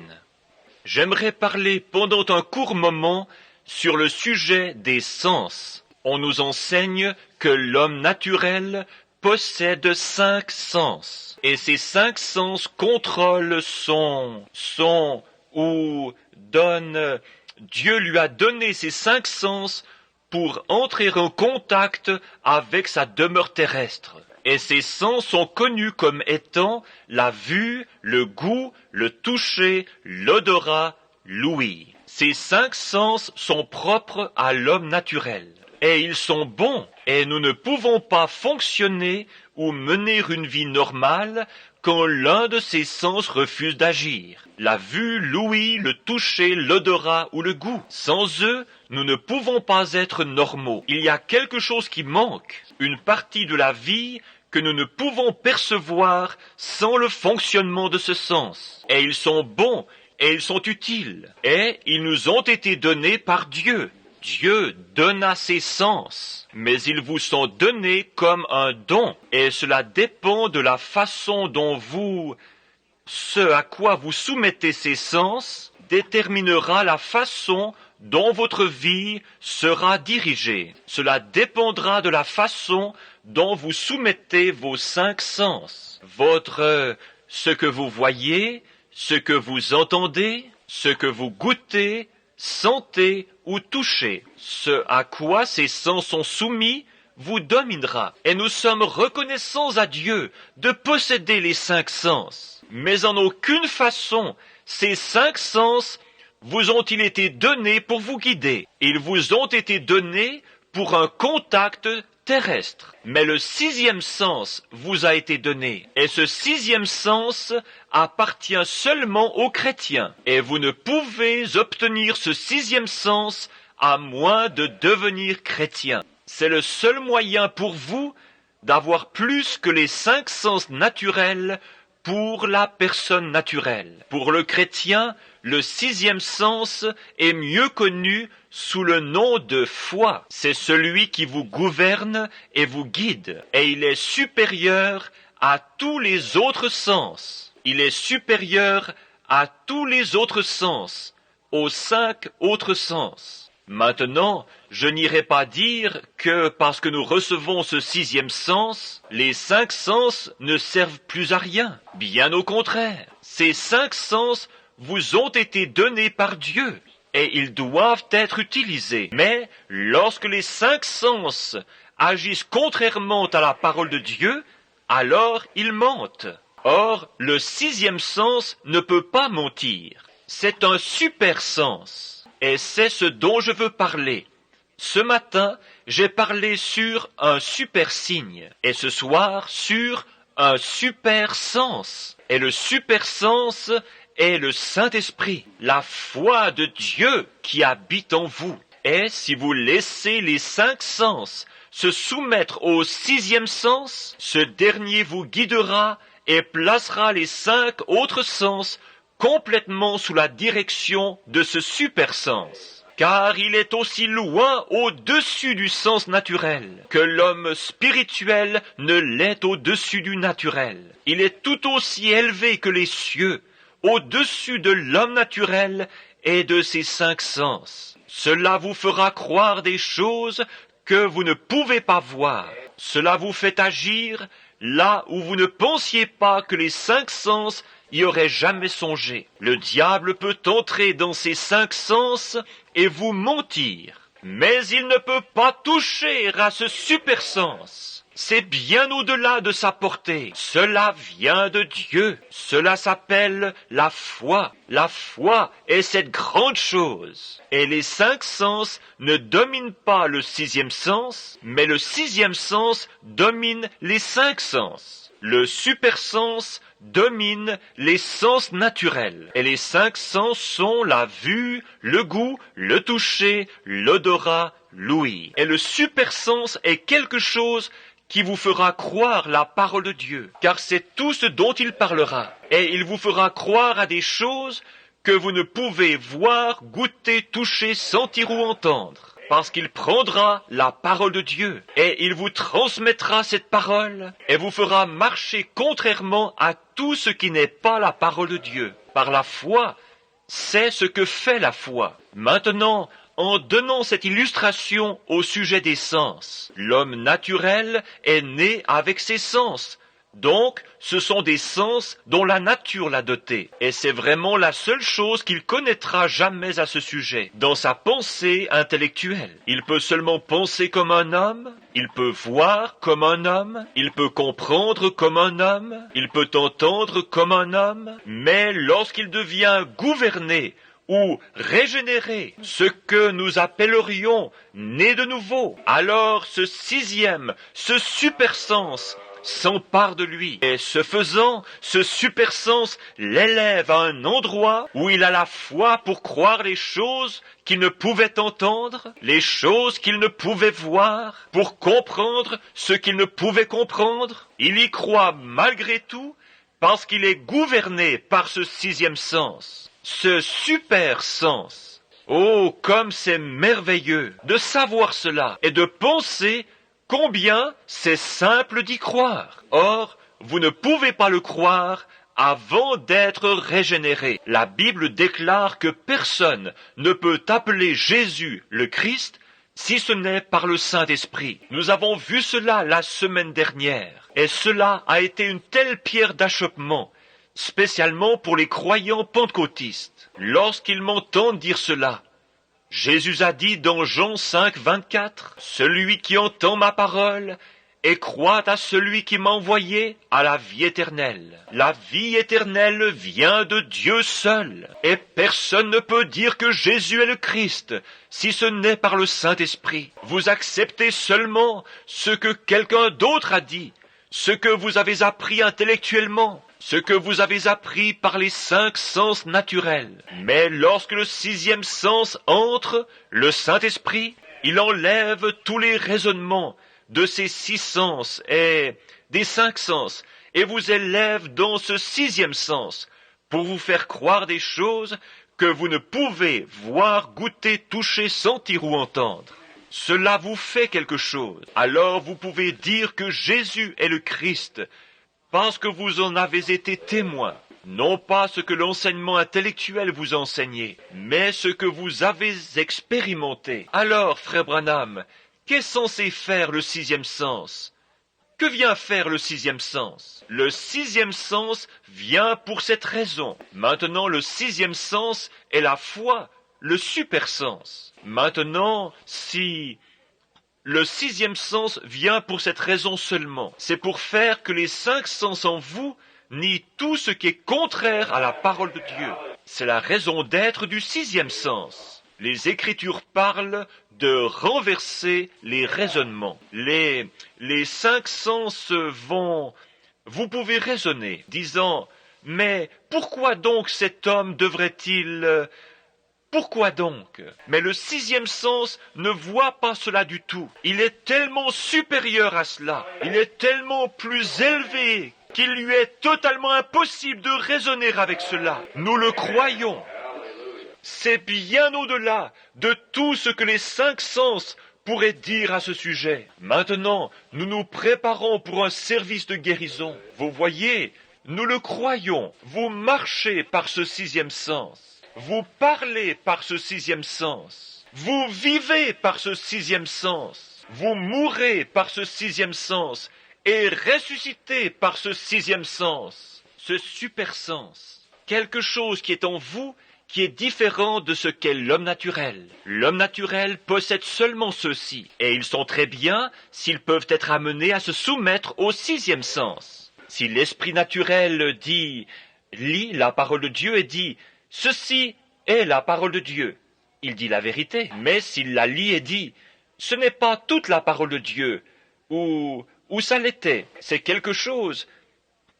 J'aimerais parler pendant un court moment sur le sujet des sens. On nous enseigne que l'homme naturel possède 5 sens. Et ces 5 sens contrôlent Dieu lui a donné ces 5 sens pour entrer en contact avec sa demeure terrestre. Et ces sens sont connus comme étant la vue, le goût, le toucher, l'odorat, l'ouïe. Ces 5 sens sont propres à l'homme naturel. Et ils sont bons, et nous ne pouvons pas fonctionner ou mener une vie normale quand l'un de ces sens refuse d'agir. La vue, l'ouïe, le toucher, l'odorat ou le goût. Sans eux, nous ne pouvons pas être normaux. Il y a quelque chose qui manque, une partie de la vie que nous ne pouvons percevoir sans le fonctionnement de ce sens. Et ils sont bons et ils sont utiles. Et ils nous ont été donnés par Dieu. Dieu donna ces sens, mais ils vous sont donnés comme un don. Et cela dépend de la façon dont ce à quoi vous soumettez ces sens déterminera la façon dont votre vie sera dirigée. Cela dépendra de la façon dont vous soumettez vos 5 sens. Ce que vous voyez, ce que vous entendez, ce que vous goûtez, sentez ou touchez. Ce à quoi ces sens sont soumis vous dominera. Et nous sommes reconnaissants à Dieu de posséder les 5 sens. Mais en aucune façon, ces 5 sens vous ont-ils été donnés pour vous guider. Ils vous ont été donnés pour un contact terrestre. Mais le 6e sens vous a été donné. Et ce 6e sens appartient seulement aux chrétiens. Et vous ne pouvez obtenir ce 6e sens à moins de devenir chrétien. C'est le seul moyen pour vous d'avoir plus que les 5 sens naturels pour la personne naturelle. Pour le chrétien, le 6e sens est mieux connu sous le nom de foi. C'est celui qui vous gouverne et vous guide. Et il est supérieur à tous les autres sens. Il est supérieur à tous les autres sens, aux 5 autres sens. Maintenant, je n'irai pas dire que parce que nous recevons ce 6e sens, les 5 sens ne servent plus à rien. Bien au contraire, ces 5 sens vous ont été donnés par Dieu et ils doivent être utilisés. Mais lorsque les 5 sens agissent contrairement à la parole de Dieu, alors ils mentent. Or, le 6e sens ne peut pas mentir. C'est un super sens. Et c'est ce dont je veux parler. Ce matin, j'ai parlé sur un super signe. Et ce soir, sur un super sens. Et le super sens est le Saint-Esprit, la foi de Dieu qui habite en vous. Et si vous laissez les 5 sens se soumettre au 6e sens, ce dernier vous guidera et placera les 5 autres sens complètement sous la direction de ce super sens. Car il est aussi loin au-dessus du sens naturel que l'homme spirituel ne l'est au-dessus du naturel. Il est tout aussi élevé que les cieux, au-dessus de l'homme naturel et de ses 5 sens. Cela vous fera croire des choses que vous ne pouvez pas voir. Cela vous fait agir là où vous ne pensiez pas que les 5 sens y auraient jamais songé. Le diable peut entrer dans ces 5 sens et vous mentir. Mais il ne peut pas toucher à ce super sens. C'est bien au-delà de sa portée. Cela vient de Dieu. Cela s'appelle la foi. La foi est cette grande chose. Et les 5 sens ne dominent pas le 6e sens, mais le 6e sens domine les 5 sens. Le super sens domine les sens naturels. Et les 5 sens sont la vue, le goût, le toucher, l'odorat, l'ouïe. Et le super sens est quelque chose qui vous fera croire la parole de Dieu, car c'est tout ce dont il parlera. Et il vous fera croire à des choses que vous ne pouvez voir, goûter, toucher, sentir ou entendre. Parce qu'il prendra la parole de Dieu et il vous transmettra cette parole et vous fera marcher contrairement à tout ce qui n'est pas la parole de Dieu. Par la foi, c'est ce que fait la foi. Maintenant, en donnant cette illustration au sujet des sens, l'homme naturel est né avec ses sens. Donc, ce sont des sens dont la nature l'a doté. Et c'est vraiment la seule chose qu'il connaîtra jamais à ce sujet, dans sa pensée intellectuelle. Il peut seulement penser comme un homme, il peut voir comme un homme, il peut comprendre comme un homme, il peut entendre comme un homme, mais lorsqu'il devient gouverné ou régénérer ce que nous appellerions né de nouveau, alors ce 6e, ce super sens, s'empare de lui. Et ce faisant, ce supersens l'élève à un endroit où il a la foi pour croire les choses qu'il ne pouvait entendre, les choses qu'il ne pouvait voir, pour comprendre ce qu'il ne pouvait comprendre. Il y croit malgré tout parce qu'il est gouverné par ce sixième sens, ce super sens. Oh, comme c'est merveilleux de savoir cela et de penser combien c'est simple d'y croire. Or, vous ne pouvez pas le croire avant d'être régénéré. La Bible déclare que personne ne peut appeler Jésus le Christ si ce n'est par le Saint-Esprit. Nous avons vu cela la semaine dernière, et cela a été une telle pierre d'achoppement, spécialement pour les croyants pentecôtistes. Lorsqu'ils m'entendent dire cela, Jésus a dit dans Jean 5, 24, « Celui qui entend ma parole et croit à celui qui m'a envoyé a la vie éternelle. La vie éternelle vient de Dieu seul, et personne ne peut dire que Jésus est le Christ si ce n'est par le Saint-Esprit. Vous acceptez seulement ce que quelqu'un d'autre a dit, ce que vous avez appris intellectuellement, ce que vous avez appris par les 5 sens naturels. Mais lorsque le sixième sens entre, le Saint-Esprit, il enlève tous les raisonnements de ces 6 sens et des 5 sens, et vous élève dans ce sixième sens pour vous faire croire des choses que vous ne pouvez voir, goûter, toucher, sentir ou entendre. Cela vous fait quelque chose. Alors vous pouvez dire que Jésus est le Christ, parce que vous en avez été témoin. Non pas ce que l'enseignement intellectuel vous enseignait, mais ce que vous avez expérimenté. Alors, frère Branham, qu'est censé faire le sixième sens? Que vient faire le sixième sens? Le sixième sens vient pour cette raison. Maintenant, le sixième sens est la foi, le super sens. Maintenant, si le sixième sens vient pour cette raison seulement, c'est pour faire que les 5 sens en vous nient tout ce qui est contraire à la parole de Dieu. C'est la raison d'être du sixième sens. Les Écritures parlent de renverser les raisonnements. Les 5 sens vont... Vous pouvez raisonner, disant, mais pourquoi donc cet homme devrait-il... Pourquoi donc? Mais le sixième sens ne voit pas cela du tout. Il est tellement supérieur à cela. Il est tellement plus élevé qu'il lui est totalement impossible de raisonner avec cela. Nous le croyons. C'est bien au-delà de tout ce que les 5 sens pourraient dire à ce sujet. Maintenant, nous nous préparons pour un service de guérison. Vous voyez, nous le croyons. Vous marchez par ce sixième sens. Vous parlez par ce sixième sens. Vous vivez par ce sixième sens. Vous mourrez par ce sixième sens et ressuscitez par ce sixième sens. Ce super sens. Quelque chose qui est en vous qui est différent de ce qu'est l'homme naturel. L'homme naturel possède seulement ceux-ci, et ils sont très bien s'ils peuvent être amenés à se soumettre au sixième sens. Si l'esprit naturel lit la parole de Dieu et dit « Ceci est la parole de Dieu », il dit la vérité. Mais s'il la lit et dit « Ce n'est pas toute la parole de Dieu », ou ça l'était, c'est quelque chose,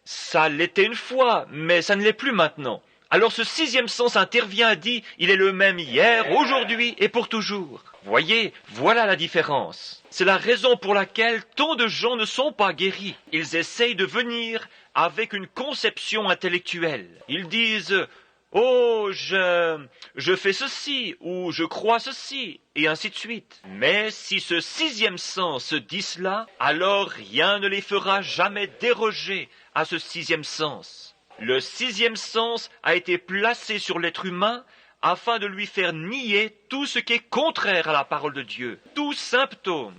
ça l'était une fois, mais ça ne l'est plus maintenant. Alors ce sixième sens intervient et dit « Il est le même hier, aujourd'hui et pour toujours ». Voyez, voilà la différence. C'est la raison pour laquelle tant de gens ne sont pas guéris. Ils essayent de venir avec une conception intellectuelle. Ils disent « Oh, je fais ceci » ou « Je crois ceci » et ainsi de suite. Mais si ce sixième sens dit cela, alors rien ne les fera jamais déroger à ce sixième sens. Le sixième sens a été placé sur l'être humain afin de lui faire nier tout ce qui est contraire à la parole de Dieu. Tout symptôme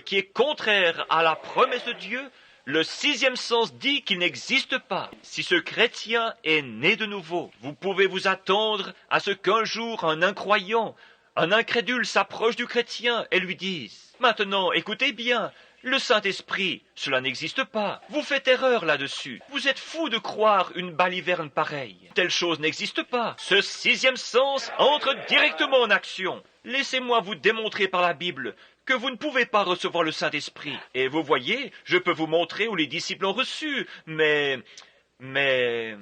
qui est contraire à la promesse de Dieu, le sixième sens dit qu'il n'existe pas. Si ce chrétien est né de nouveau, vous pouvez vous attendre à ce qu'un jour un incroyant, un incrédule s'approche du chrétien et lui dise « Maintenant, écoutez bien, le Saint-Esprit, cela n'existe pas. Vous faites erreur là-dessus. Vous êtes fou de croire une baliverne pareille. Telle chose n'existe pas. Ce sixième sens entre directement en action. Laissez-moi vous démontrer par la Bible que vous ne pouvez pas recevoir le Saint-Esprit. Et vous voyez, je peux vous montrer où les disciples ont reçu, mais...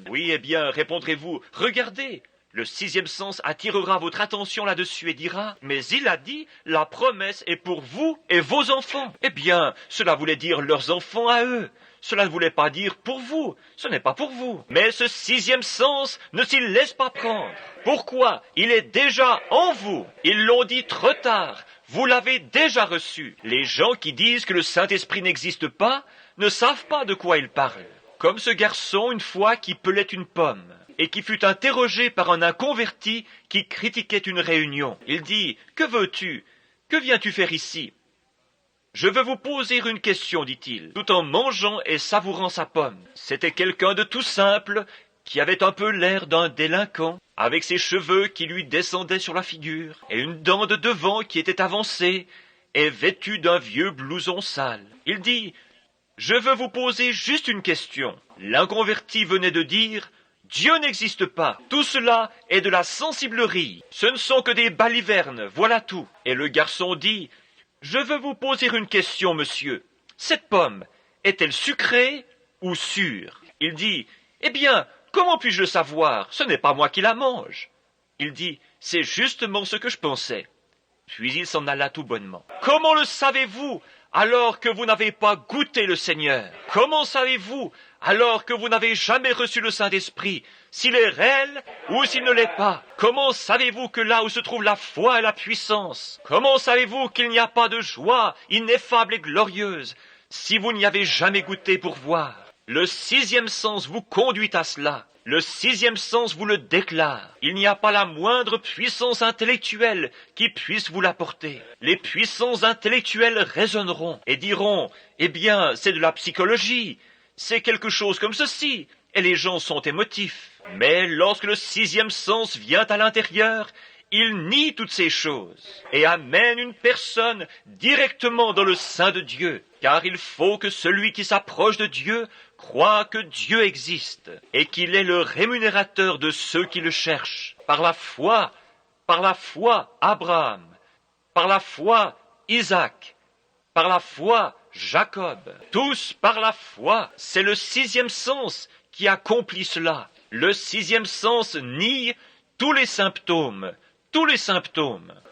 Oui, eh bien, répondrez-vous, regardez, le 6e sens attirera votre attention là-dessus et dira, mais il a dit, la promesse est pour vous et vos enfants. Eh bien, cela voulait dire leurs enfants à eux. Cela ne voulait pas dire pour vous, ce n'est pas pour vous. Mais ce 6e sens ne s'y laisse pas prendre. Pourquoi? Il est déjà en vous. Ils l'ont dit trop tard. Vous l'avez déjà reçu. Les gens qui disent que le Saint-Esprit n'existe pas ne savent pas de quoi ils parlent. Comme ce garçon une fois qui pelait une pomme et qui fut interrogé par un inconverti qui critiquait une réunion. Il dit, « Que veux-tu? Que viens-tu faire ici ?» « Je veux vous poser une question, dit-il, tout en mangeant et savourant sa pomme. » C'était quelqu'un de tout simple, qui avait un peu l'air d'un délinquant, avec ses cheveux qui lui descendaient sur la figure, et une dent de devant qui était avancée, et vêtu d'un vieux blouson sale. Il dit, « Je veux vous poser juste une question. » L'inconverti venait de dire, « Dieu n'existe pas. Tout cela est de la sensiblerie. Ce ne sont que des balivernes, voilà tout. » Et le garçon dit, « Je veux vous poser une question, monsieur. Cette pomme, est-elle sucrée ou sûre ?» Il dit, « Eh bien, comment puis-je le savoir? Ce n'est pas moi qui la mange. » Il dit, « C'est justement ce que je pensais. » Puis il s'en alla tout bonnement. « Comment le savez-vous alors que vous n'avez pas goûté le Seigneur? Comment savez-vous alors que vous n'avez jamais reçu le Saint-Esprit, s'il est réel ou s'il ne l'est pas? Comment savez-vous que là où se trouve la foi et la puissance, comment savez-vous qu'il n'y a pas de joie ineffable et glorieuse, si vous n'y avez jamais goûté pour voir? Le 6e sens vous conduit à cela. Le 6e sens vous le déclare. Il n'y a pas la moindre puissance intellectuelle qui puisse vous l'apporter. Les puissances intellectuelles raisonneront et diront, eh bien, c'est de la psychologie, c'est quelque chose comme ceci, et les gens sont émotifs. Mais lorsque le 6e sens vient à l'intérieur, il nie toutes ces choses et amène une personne directement dans le sein de Dieu, car il faut que celui qui s'approche de Dieu croit que Dieu existe et qu'il est le rémunérateur de ceux qui le cherchent. Par la foi, Abraham, par la foi, Isaac, par la foi, Jacob, tous par la foi. C'est le 6e sens qui accomplit cela. Le 6e sens nie tous les symptômes,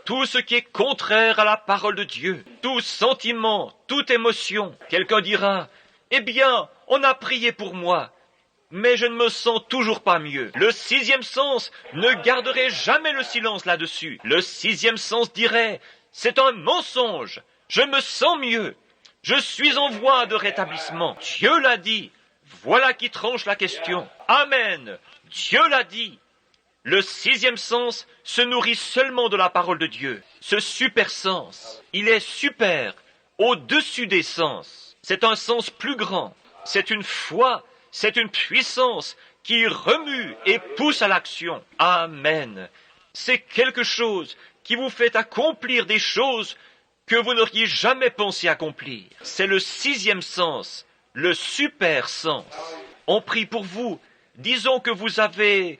tout ce qui est contraire à la parole de Dieu, tout sentiment, toute émotion. Quelqu'un dira, eh bien, on a prié pour moi, mais je ne me sens toujours pas mieux. Le 6e sens ne garderait jamais le silence là-dessus. Le 6e sens dirait, c'est un mensonge, je me sens mieux, je suis en voie de rétablissement. Dieu l'a dit, voilà qui tranche la question. Amen, Dieu l'a dit. Le 6e sens se nourrit seulement de la parole de Dieu. Ce super sens, il est super, au-dessus des sens. C'est un sens plus grand. C'est une foi, c'est une puissance qui remue et pousse à l'action. Amen. C'est quelque chose qui vous fait accomplir des choses que vous n'auriez jamais pensé accomplir. C'est le 6e sens, le super sens. On prie pour vous. Disons que vous avez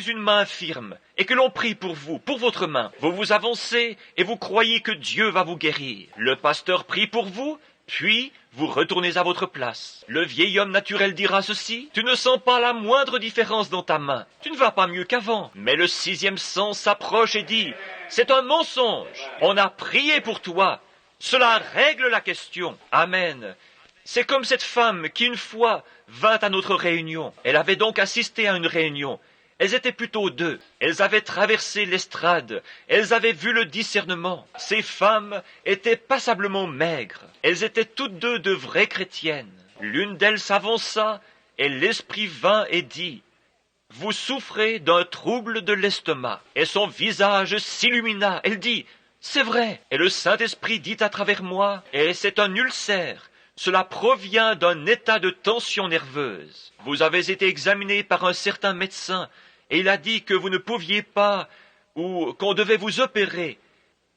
une main infirme et que l'on prie pour vous, pour votre main. Vous vous avancez et vous croyez que Dieu va vous guérir. Le pasteur prie pour vous, puis vous retournez à votre place. Le vieil homme naturel dira ceci, « Tu ne sens pas la moindre différence dans ta main. Tu ne vas pas mieux qu'avant. » Mais le 6e sens s'approche et dit, « C'est un mensonge. On a prié pour toi. Cela règle la question. » Amen. C'est comme cette femme qui une fois vint à notre réunion. Elle avait donc assisté à une réunion. Elles étaient plutôt deux. Elles avaient traversé l'estrade. Elles avaient vu le discernement. Ces femmes étaient passablement maigres. Elles étaient toutes deux de vraies chrétiennes. L'une d'elles s'avança et l'esprit vint et dit, « Vous souffrez d'un trouble de l'estomac. » Et son visage s'illumina. Elle dit, « C'est vrai. » Et le Saint-Esprit dit à travers moi, « Et c'est un ulcère. Cela provient d'un état de tension nerveuse. Vous avez été examiné par un certain médecin et il a dit que vous ne pouviez pas ou qu'on devait vous opérer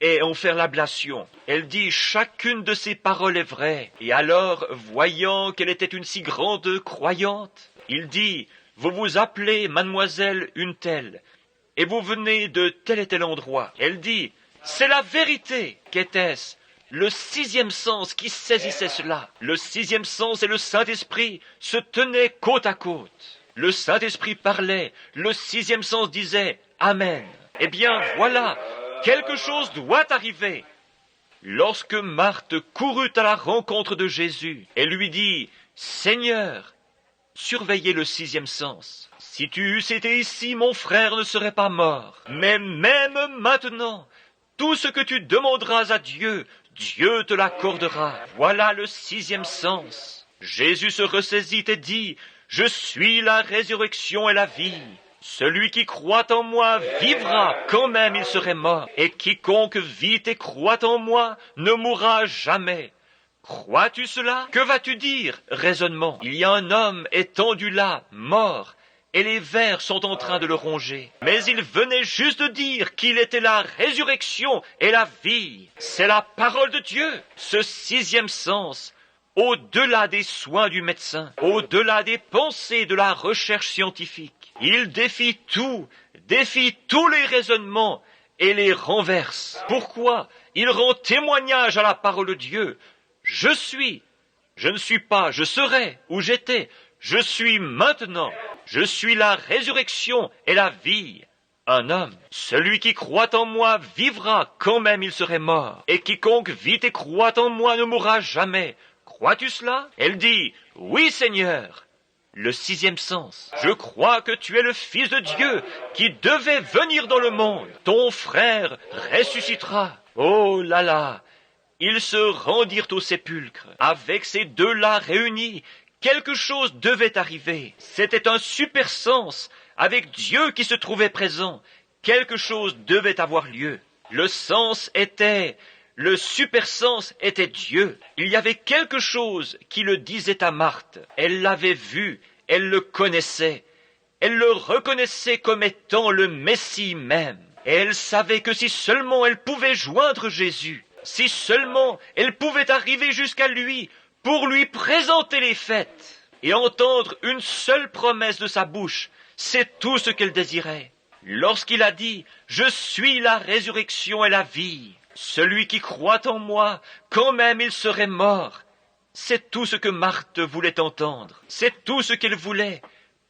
et en faire l'ablation. » Elle dit, chacune de ces paroles est vraie. Et alors, voyant qu'elle était une si grande croyante, il dit, vous vous appelez mademoiselle une telle et vous venez de tel et tel endroit. Elle dit, C'est la vérité. Qu'était-ce? Le sixième sens qui saisissait cela. Le sixième sens et le Saint-Esprit se tenaient côte à côte. Le Saint-Esprit parlait, le sixième sens disait « Amen ». Eh bien, voilà, quelque chose doit arriver. Lorsque Marthe courut à la rencontre de Jésus et lui dit « Seigneur », surveillez le sixième sens. Si tu eusses été ici, mon frère ne serait pas mort. Mais même maintenant, tout ce que tu demanderas à Dieu, Dieu te l'accordera. Voilà le sixième sens. Jésus se ressaisit et dit « Je suis la résurrection et la vie. Celui qui croit en moi vivra quand même il serait mort. Et quiconque vit et croit en moi ne mourra jamais. » Crois-tu cela? Que vas-tu dire? Raisonnement. Il y a un homme étendu là, mort, et les vers sont en train de le ronger. Mais il venait juste de dire qu'il était la résurrection et la vie. C'est la parole de Dieu. Ce sixième sens, au-delà des soins du médecin, au-delà des pensées de la recherche scientifique, il défie tous les raisonnements et les renverse. Pourquoi? Il rend témoignage à la parole de Dieu. Je suis, je ne suis pas, je serai où j'étais, je suis maintenant, je suis la résurrection et la vie. Un homme, celui qui croit en moi vivra quand même il serait mort, et quiconque vit et croit en moi ne mourra jamais. Crois-tu cela? Elle dit, oui Seigneur. Le sixième sens, je crois que tu es le Fils de Dieu qui devait venir dans le monde. Ton frère ressuscitera. Oh là là! Ils se rendirent au sépulcre. Avec ces deux-là réunis, quelque chose devait arriver. C'était un super sens, avec Dieu qui se trouvait présent. Quelque chose devait avoir lieu. Le super sens était Dieu. Il y avait quelque chose qui le disait à Marthe. Elle l'avait vu, elle le connaissait. Elle le reconnaissait comme étant le Messie même. Et elle savait que si seulement elle pouvait joindre Jésus, si seulement elle pouvait arriver jusqu'à lui pour lui présenter les faits et entendre une seule promesse de sa bouche, c'est tout ce qu'elle désirait. Lorsqu'il a dit « Je suis la résurrection et la vie », celui qui croit en moi, quand même il serait mort. C'est tout ce que Marthe voulait entendre. C'est tout ce qu'elle voulait.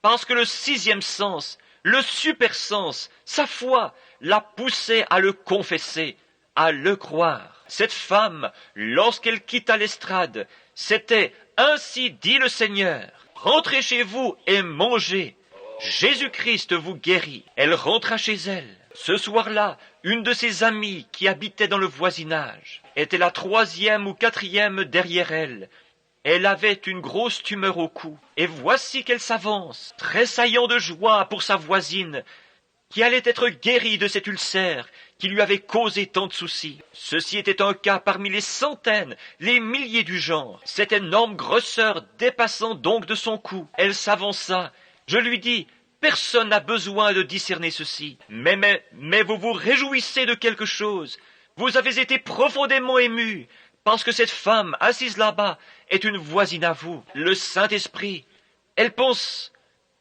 Parce que le sixième sens, le super sens, sa foi, la poussait à le confesser, à le croire. Cette femme, lorsqu'elle quitta l'estrade, c'était « Ainsi dit le Seigneur, rentrez chez vous et mangez. Jésus-Christ vous guérit. » Elle rentra chez elle. Ce soir-là, une de ses amies qui habitait dans le voisinage était la troisième ou quatrième derrière elle. Elle avait une grosse tumeur au cou. Et voici qu'elle s'avance, tressaillant de joie pour sa voisine, qui allait être guérie de cet ulcère qui lui avait causé tant de soucis. Ceci était un cas parmi les centaines, les milliers du genre. Cette énorme grosseur dépassant donc de son cou. Elle s'avança. Je lui dis, personne n'a besoin de discerner ceci. Mais vous vous réjouissez de quelque chose. Vous avez été profondément ému, parce que cette femme assise là-bas est une voisine à vous. Le Saint-Esprit, elle pense...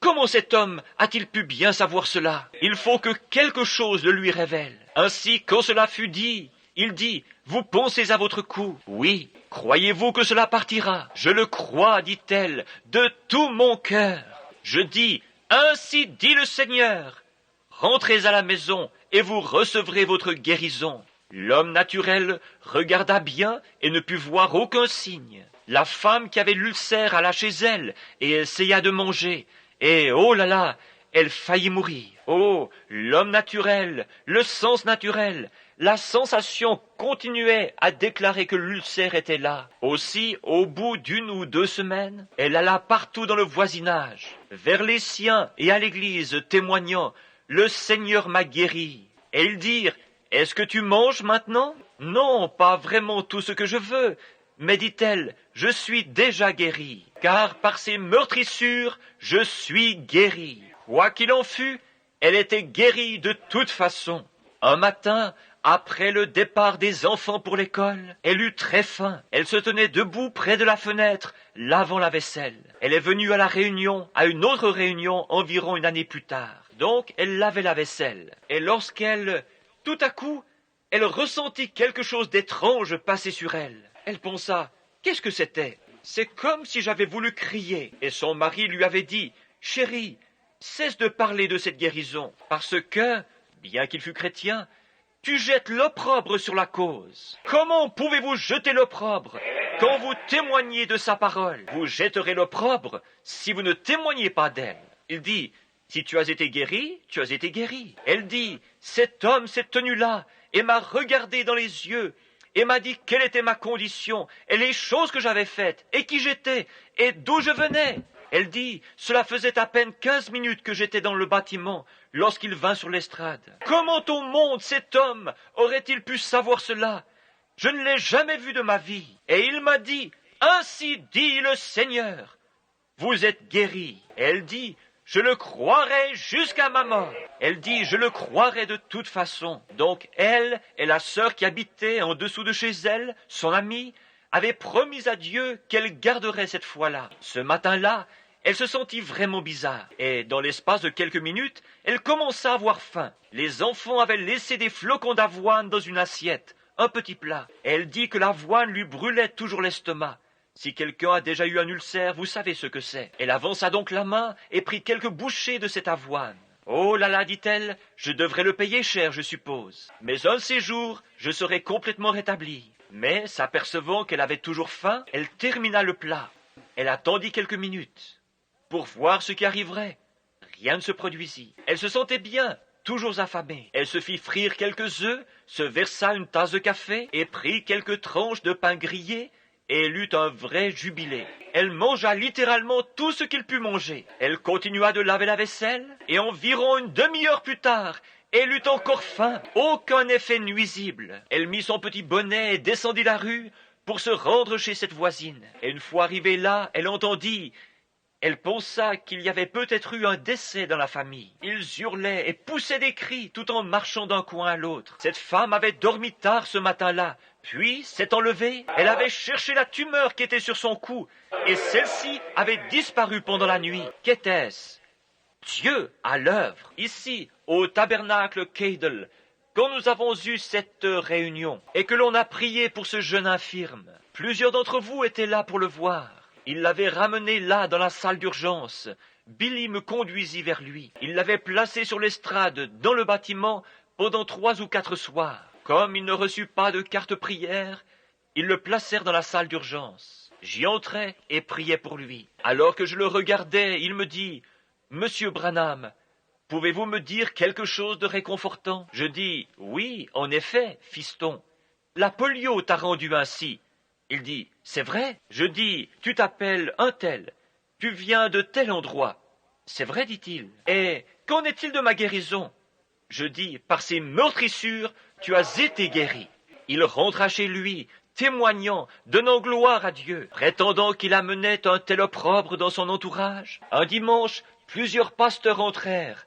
Comment cet homme a-t-il pu bien savoir cela? Il faut que quelque chose le lui révèle. Ainsi, quand cela fut dit, il dit, « Vous pensez à votre cou? Oui. Croyez-vous que cela partira? Je le crois, dit-elle, de tout mon cœur. Je dis, « Ainsi dit le Seigneur. Rentrez à la maison et vous recevrez votre guérison. » L'homme naturel regarda bien et ne put voir aucun signe. La femme qui avait l'ulcère alla chez elle et essaya de manger. Et oh là là, elle faillit mourir. Oh, l'homme naturel, le sens naturel, la sensation continuait à déclarer que l'ulcère était là. Aussi, au bout d'1 ou 2 semaines, elle alla partout dans le voisinage, vers les siens et à l'église, témoignant « Le Seigneur m'a guéri ». Et ils dirent « Est-ce que tu manges maintenant ?»« Non, pas vraiment tout ce que je veux. » Mais dit-elle, je suis déjà guérie, car par ces meurtrissures, je suis guérie. Quoi qu'il en fût, elle était guérie de toute façon. Un matin, après le départ des enfants pour l'école, elle eut très faim. Elle se tenait debout près de la fenêtre, lavant la vaisselle. Elle est venue à à une autre réunion environ 1 année plus tard. Donc, elle lavait la vaisselle. Et tout à coup, elle ressentit quelque chose d'étrange passer sur elle. Elle pensa, qu'est-ce que c'était? C'est comme si j'avais voulu crier. Et son mari lui avait dit, chérie, cesse de parler de cette guérison, parce que, bien qu'il fût chrétien, tu jettes l'opprobre sur la cause. Comment pouvez-vous jeter l'opprobre quand vous témoignez de sa parole? Vous jetterez l'opprobre si vous ne témoignez pas d'elle. Il dit, si tu as été guéri, tu as été guéri. Elle dit, cet homme s'est tenu là et m'a regardé dans les yeux et m'a dit quelle était ma condition et les choses que j'avais faites et qui j'étais et d'où je venais. Elle dit, cela faisait à peine 15 minutes que j'étais dans le bâtiment lorsqu'il vint sur l'estrade. Comment au monde cet homme aurait-il pu savoir cela? Je ne l'ai jamais vu de ma vie. Et il m'a dit, ainsi dit le Seigneur, vous êtes guéri. Elle dit, je le croirai jusqu'à ma mort. Elle dit, je le croirai de toute façon. Donc elle et la sœur qui habitait en dessous de chez elle, son amie, avaient promis à Dieu qu'elle garderait cette foi-là. Ce matin-là, elle se sentit vraiment bizarre, et dans l'espace de quelques minutes, elle commença à avoir faim. Les enfants avaient laissé des flocons d'avoine dans une assiette, un petit plat. Elle dit que l'avoine lui brûlait toujours l'estomac. Si quelqu'un a déjà eu un ulcère, vous savez ce que c'est. Elle avança donc la main et prit quelques bouchées de cette avoine. Oh là là, dit-elle, je devrais le payer cher, je suppose. Mais un de ces jours, je serai complètement rétablie. Mais, s'apercevant qu'elle avait toujours faim, elle termina le plat. Elle attendit quelques minutes pour voir ce qui arriverait. Rien ne se produisit. Elle se sentait bien, toujours affamée. Elle se fit frire quelques œufs, se versa une tasse de café et prit quelques tranches de pain grillé et elle eut un vrai jubilé. Elle mangea littéralement tout ce qu'il put manger. Elle continua de laver la vaisselle et environ une demi-heure plus tard, elle eut encore faim. Aucun effet nuisible. Elle mit son petit bonnet et descendit la rue pour se rendre chez cette voisine. Et une fois arrivée là, elle entendit... Elle pensa qu'il y avait peut-être eu un décès dans la famille. Ils hurlaient et poussaient des cris tout en marchant d'un coin à l'autre. Cette femme avait dormi tard ce matin-là, puis s'étant levée, elle avait cherché la tumeur qui était sur son cou, et celle-ci avait disparu pendant la nuit. Qu'était-ce? Dieu à l'œuvre. Ici, au tabernacle Keidel, quand nous avons eu cette réunion, et que l'on a prié pour ce jeune infirme, plusieurs d'entre vous étaient là pour le voir. Il l'avait ramené là dans la salle d'urgence. Billy me conduisit vers lui. Il l'avait placé sur l'estrade dans le bâtiment pendant 3 ou 4 soirs. Comme il ne reçut pas de carte prière, ils le placèrent dans la salle d'urgence. J'y entrai et priai pour lui. Alors que je le regardais, il me dit, « Monsieur Branham, pouvez-vous me dire quelque chose de réconfortant ?» Je dis, « Oui, en effet, fiston. La polio t'a rendu ainsi. » Il dit, « C'est vrai ?» Je dis, « Tu t'appelles un tel. Tu viens de tel endroit. » « C'est vrai, dit-il. « Et qu'en est-il de ma guérison ?» Je dis, « Par ces meurtrissures, tu as été guéri. » Il rentra chez lui, témoignant, donnant gloire à Dieu, prétendant qu'il amenait un tel opprobre dans son entourage. Un dimanche, plusieurs pasteurs entrèrent,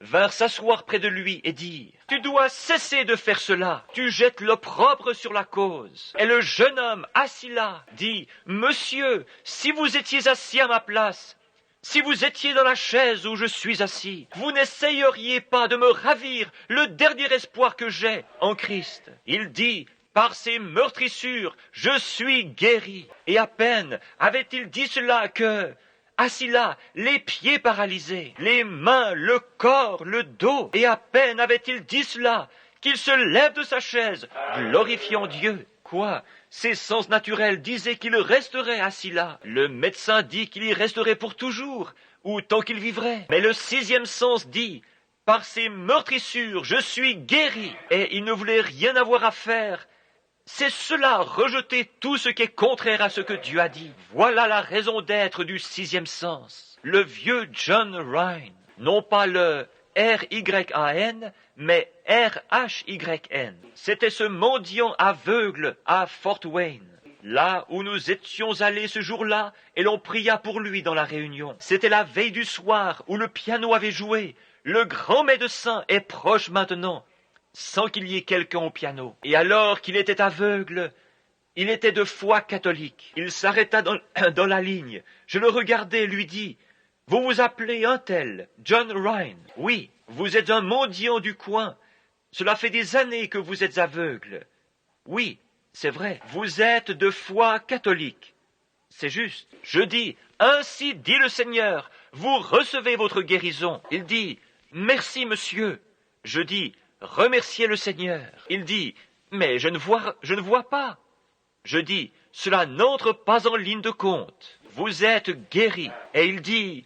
vinrent s'asseoir près de lui et dirent, « Tu dois cesser de faire cela, tu jettes l'opprobre sur la cause. » Et le jeune homme, assis là, dit, « Monsieur, si vous étiez assis à ma place, si vous étiez dans la chaise où je suis assis, vous n'essayeriez pas de me ravir le dernier espoir que j'ai en Christ. » Il dit, « Par ces meurtrissures, je suis guéri. » Et à peine avait-il dit cela que... Assis là, les pieds paralysés, les mains, le corps, le dos, et à peine avait-il dit cela, qu'il se lève de sa chaise, glorifiant Dieu. Quoi? Ses sens naturels disaient qu'il resterait assis là. Le médecin dit qu'il y resterait pour toujours, ou tant qu'il vivrait. Mais le 6e sens dit, par ces meurtrissures, je suis guéri. Et il ne voulait rien avoir à faire. C'est cela, rejeter tout ce qui est contraire à ce que Dieu a dit. Voilà la raison d'être du 6e sens. Le vieux John Ryan, non pas le R-Y-A-N, mais R-H-Y-N. C'était ce mendiant aveugle à Fort Wayne, là où nous étions allés ce jour-là, et l'on pria pour lui dans la réunion. C'était la veille du soir où le piano avait joué. Le grand médecin est proche maintenant, sans qu'il y ait quelqu'un au piano. Et alors qu'il était aveugle, il était de foi catholique. Il s'arrêta dans la ligne. Je le regardai et lui dis, « Vous vous appelez un tel, John Ryan. Oui, vous êtes un mendiant du coin. Cela fait des années que vous êtes aveugle. Oui, c'est vrai, vous êtes de foi catholique. C'est juste. Je dis, ainsi dit le Seigneur, vous recevez votre guérison. Il dit, merci monsieur. Je dis, remerciez le Seigneur. Il dit, mais je ne vois pas. Je dis, cela n'entre pas en ligne de compte. Vous êtes guéri. Et il dit,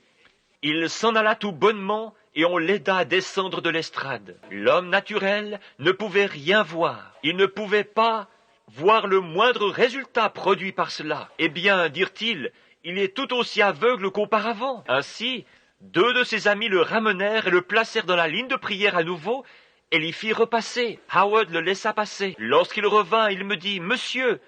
il s'en alla tout bonnement et on l'aida à descendre de l'estrade. L'homme naturel ne pouvait rien voir. Il ne pouvait pas voir le moindre résultat produit par cela. Eh bien, dirent-ils, il est tout aussi aveugle qu'auparavant. Ainsi, 2 de ses amis le ramenèrent et le placèrent dans la ligne de prière à nouveau et l'y firent repasser. Howard le laissa passer. Lorsqu'il revint, il me dit, « Monsieur,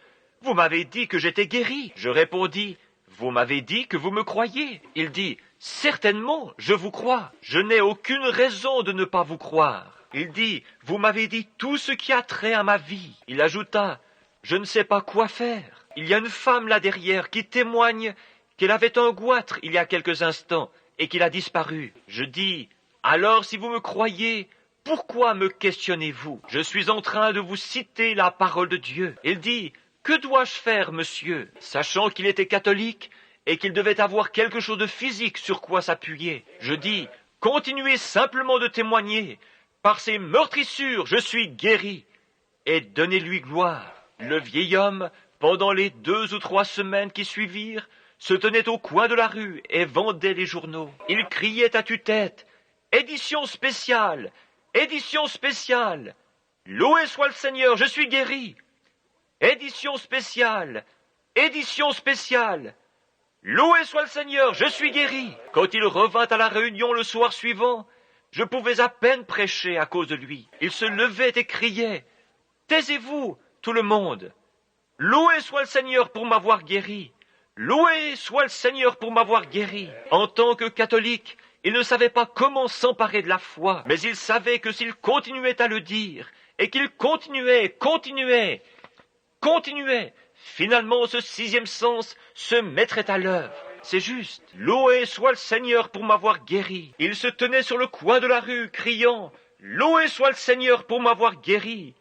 vous m'avez dit que j'étais guéri. » Je répondis, « Vous m'avez dit que vous me croyez. » Il dit, « Certainement, je vous crois. Je n'ai aucune raison de ne pas vous croire. » Il dit, « Vous m'avez dit tout ce qui a trait à ma vie. » Il ajouta, « Je ne sais pas quoi faire. Il y a une femme là derrière qui témoigne qu'elle avait un goitre il y a quelques instants et qu'il a disparu. » Je dis, « Alors si vous me croyez, pourquoi me questionnez-vous? Je suis en train de vous citer la parole de Dieu. » Il dit, « Que dois-je faire, monsieur ?» Sachant qu'il était catholique et qu'il devait avoir quelque chose de physique sur quoi s'appuyer. Je dis, « Continuez simplement de témoigner. Par ces meurtrissures, je suis guéri. Et donnez-lui gloire. » Le vieil homme, pendant les 2 ou 3 semaines qui suivirent, se tenait au coin de la rue et vendait les journaux. Il criait à tue-tête, « Édition spéciale! Édition spéciale! Loué soit le Seigneur, je suis guéri! Édition spéciale! Édition spéciale! Loué soit le Seigneur, je suis guéri! » Quand il revint à la réunion le soir suivant, je pouvais à peine prêcher à cause de lui. Il se levait et criait, « Taisez-vous, tout le monde! Loué soit le Seigneur pour m'avoir guéri! Loué soit le Seigneur pour m'avoir guéri! » En tant que catholique, il ne savait pas comment s'emparer de la foi, mais il savait que s'il continuait à le dire, et qu'il continuait, finalement ce 6e sens se mettrait à l'œuvre. C'est juste. Loué soit le Seigneur pour m'avoir guéri. Il se tenait sur le coin de la rue, criant, « Loué soit le Seigneur pour m'avoir guéri.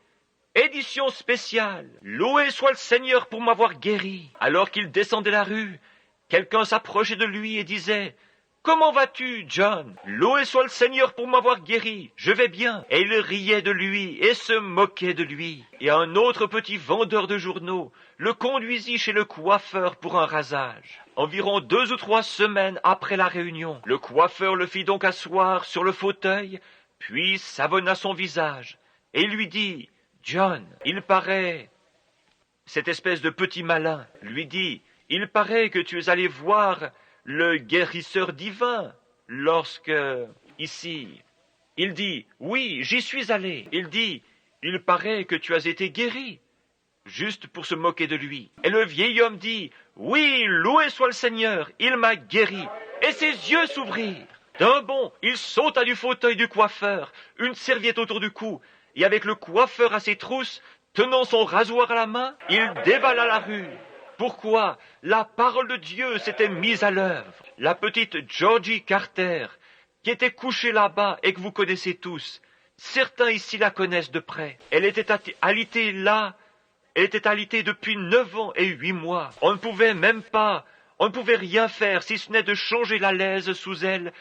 Édition spéciale. Loué soit le Seigneur pour m'avoir guéri. » Alors qu'il descendait la rue, quelqu'un s'approchait de lui et disait, « Comment vas-tu, John? Loué soit le Seigneur pour m'avoir guéri. Je vais bien. » Et il riait de lui et se moquait de lui. Et un autre petit vendeur de journaux le conduisit chez le coiffeur pour un rasage. Environ 2 ou 3 semaines après la réunion, le coiffeur le fit donc asseoir sur le fauteuil, puis savonna son visage. Et il lui dit, « John, il paraît... » Cette espèce de petit malin lui dit, « Il paraît que tu es allé voir le guérisseur divin lorsque... » Ici, il dit, « Oui, j'y suis allé. » Il dit, « Il paraît que tu as été guéri. » Juste pour se moquer de lui. Et le vieil homme dit, « Oui, loué soit le Seigneur, il m'a guéri. » Et ses yeux s'ouvrirent. D'un bond, il sauta du fauteuil du coiffeur, une serviette autour du cou, et avec le coiffeur à ses trousses, tenant son rasoir à la main, il dévala la rue. Pourquoi? La parole de Dieu s'était mise à l'œuvre. La petite Georgie Carter, qui était couchée là-bas et que vous connaissez tous, certains ici la connaissent de près. Elle était alitée là. Elle était alitée depuis 9 ans et 8 mois. On ne pouvait rien faire si ce n'est de changer la laise sous elle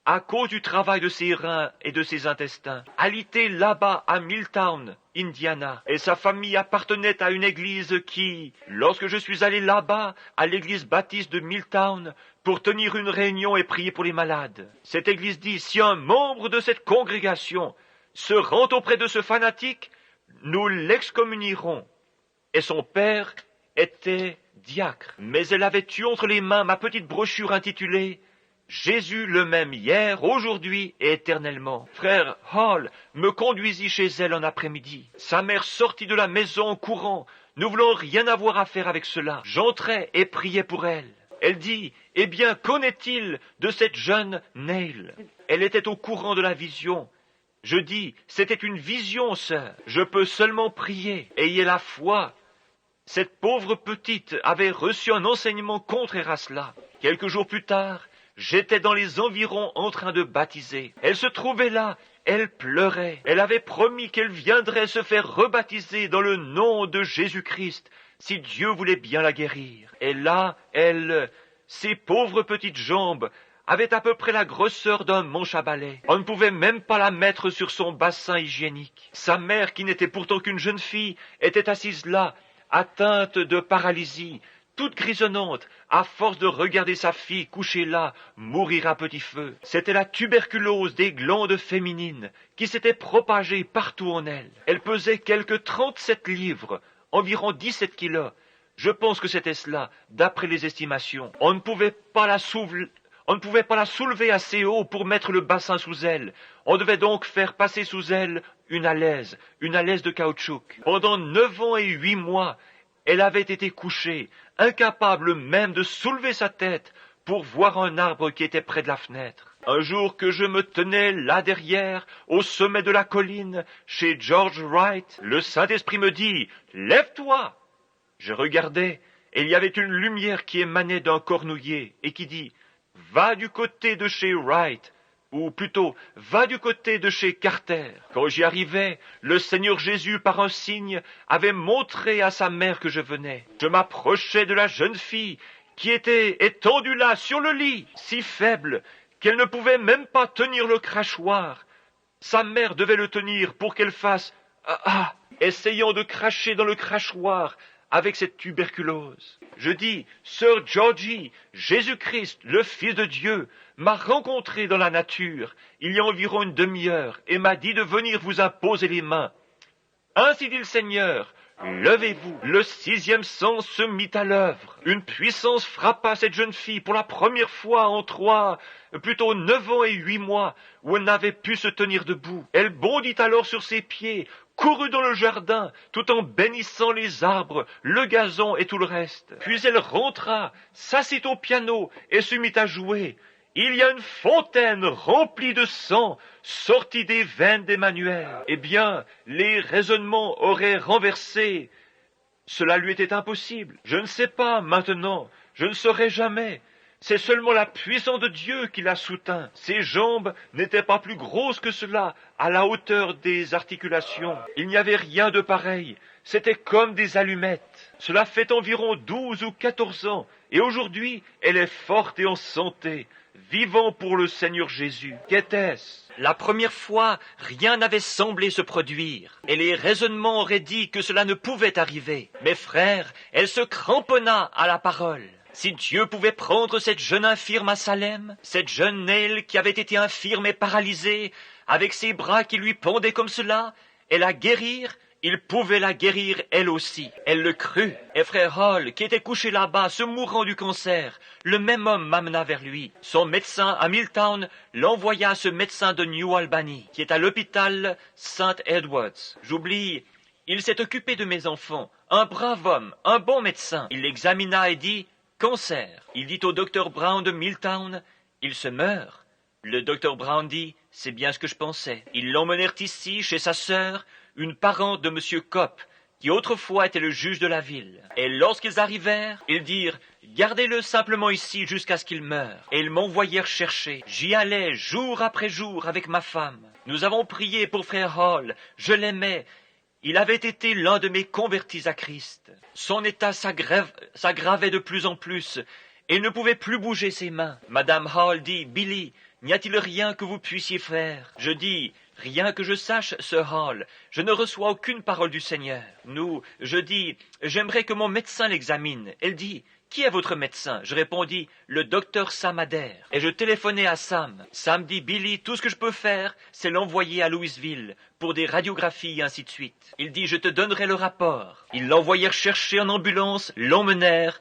à cause du travail de ses reins et de ses intestins. Alitée là-bas à Milltown, Indiana. Et sa famille appartenait à une église qui, lorsque je suis allé là-bas, à l'église baptiste de Milltown, pour tenir une réunion et prier pour les malades, cette église dit, si un membre de cette congrégation se rend auprès de ce fanatique, nous l'excommunierons. Et son père était diacre. Mais elle avait eu entre les mains ma petite brochure intitulée « Jésus le même hier, aujourd'hui et éternellement ». Frère Hall me conduisit chez elle un après-midi. Sa mère sortit de la maison en courant. Nous voulions rien avoir à faire avec cela. J'entrai et priais pour elle. Elle dit, « Eh bien, qu'en-est-il de cette jeune Neil ?» Elle était au courant de la vision. Je dis, « C'était une vision, sœur. Je peux seulement prier. Ayez la foi. » Cette pauvre petite avait reçu un enseignement contraire à cela. Quelques jours plus tard, J'étais dans les environs en train de baptiser. Elle se trouvait là. Elle pleurait. Elle avait promis qu'elle viendrait se faire rebaptiser dans le nom de Jésus-Christ, si Dieu voulait bien la guérir. Et là, ses pauvres petites jambes, avaient à peu près la grosseur d'un manche à balai. On ne pouvait même pas la mettre sur son bassin hygiénique. Sa mère, qui n'était pourtant qu'une jeune fille, était assise là, atteinte de paralysie, toute grisonnante, à force de regarder sa fille couchée là, mourir à petit feu. C'était la tuberculose des glandes féminines qui s'était propagée partout en elle. Elle pesait quelque 37 livres, environ 17 kilos. Je pense que c'était cela, d'après les estimations. On ne pouvait pas la soulever assez haut pour mettre le bassin sous elle. On devait donc faire passer sous elle une alaise de caoutchouc. Pendant 9 ans et 8 mois, elle avait été couchée, incapable même de soulever sa tête pour voir un arbre qui était près de la fenêtre. Un jour que je me tenais là derrière, au sommet de la colline, chez George Wright, le Saint-Esprit me dit « Lève-toi !» Je regardais, et il y avait une lumière qui émanait d'un cornouiller et qui dit « Va du côté de chez Wright !» ou plutôt, va du côté de chez Carter. Quand j'y arrivais, le Seigneur Jésus, par un signe, avait montré à sa mère que je venais. Je m'approchais de la jeune fille, qui était étendue là, sur le lit, si faible, qu'elle ne pouvait même pas tenir le crachoir. Sa mère devait le tenir pour qu'elle fasse « Ah !» essayant de cracher dans le crachoir, avec cette tuberculose. Je dis, Sœur Georgie, Jésus-Christ, le Fils de Dieu, m'a rencontré dans la nature, il y a environ une demi-heure, et m'a dit de venir vous imposer les mains. Ainsi dit le Seigneur, levez-vous. Le 6e sens se mit à l'œuvre. Une puissance frappa cette jeune fille pour la première fois en 9 ans et 8 mois, où elle n'avait pu se tenir debout. Elle bondit alors sur ses pieds, courut dans le jardin, tout en bénissant les arbres, le gazon et tout le reste. Puis elle rentra, s'assit au piano et se mit à jouer. Il y a une fontaine remplie de sang sortie des veines d'Emmanuel. Eh bien, les raisonnements auraient renversé. Cela lui était impossible. Je ne sais pas maintenant, je ne saurai jamais. C'est seulement la puissance de Dieu qui la soutint. Ses jambes n'étaient pas plus grosses que cela, à la hauteur des articulations. Il n'y avait rien de pareil. C'était comme des allumettes. Cela fait environ 12 ou 14 ans, et aujourd'hui, elle est forte et en santé, vivant pour le Seigneur Jésus. Qu'était-ce ? La première fois, rien n'avait semblé se produire, et les raisonnements auraient dit que cela ne pouvait arriver. Mais frère, elle se cramponna à la parole. Si Dieu pouvait prendre cette jeune infirme à Salem, cette jeune Neil qui avait été infirme et paralysée, avec ses bras qui lui pendaient comme cela, et la guérir, il pouvait la guérir elle aussi. Elle le crut. Et frère Hall, qui était couché là-bas, se mourant du cancer, le même homme m'amena vers lui. Son médecin à Milltown l'envoya à ce médecin de New Albany, qui est à l'hôpital St. Edwards. J'oublie, il s'est occupé de mes enfants. Un brave homme, un bon médecin. Il l'examina et dit « Cancer ». Il dit au docteur Brown de Milltown « Il se meurt ». Le docteur Brown dit « C'est bien ce que je pensais ». Ils l'emmenèrent ici, chez sa sœur, une parente de M. Kopp, qui autrefois était le juge de la ville. Et lorsqu'ils arrivèrent, ils dirent « Gardez-le simplement ici jusqu'à ce qu'il meure ». Et ils m'envoyèrent chercher. J'y allais jour après jour avec ma femme. Nous avons prié pour frère Hall. Je l'aimais. Il avait été l'un de mes convertis à Christ. Son état s'aggravait de plus en plus, et il ne pouvait plus bouger ses mains. Madame Hall dit « Billy, n'y a-t-il rien que vous puissiez faire ?» Je dis « Rien que je sache, Sir Hall, je ne reçois aucune parole du Seigneur. » Je dis « J'aimerais que mon médecin l'examine. » Elle dit « Qui est votre médecin ?» Je répondis « Le docteur Sam Adair. » Et je téléphonai à Sam. Sam dit « Billy, tout ce que je peux faire, c'est l'envoyer à Louisville pour des radiographies et ainsi de suite. » Il dit « Je te donnerai le rapport. » Ils l'envoyèrent chercher en ambulance, l'emmenèrent,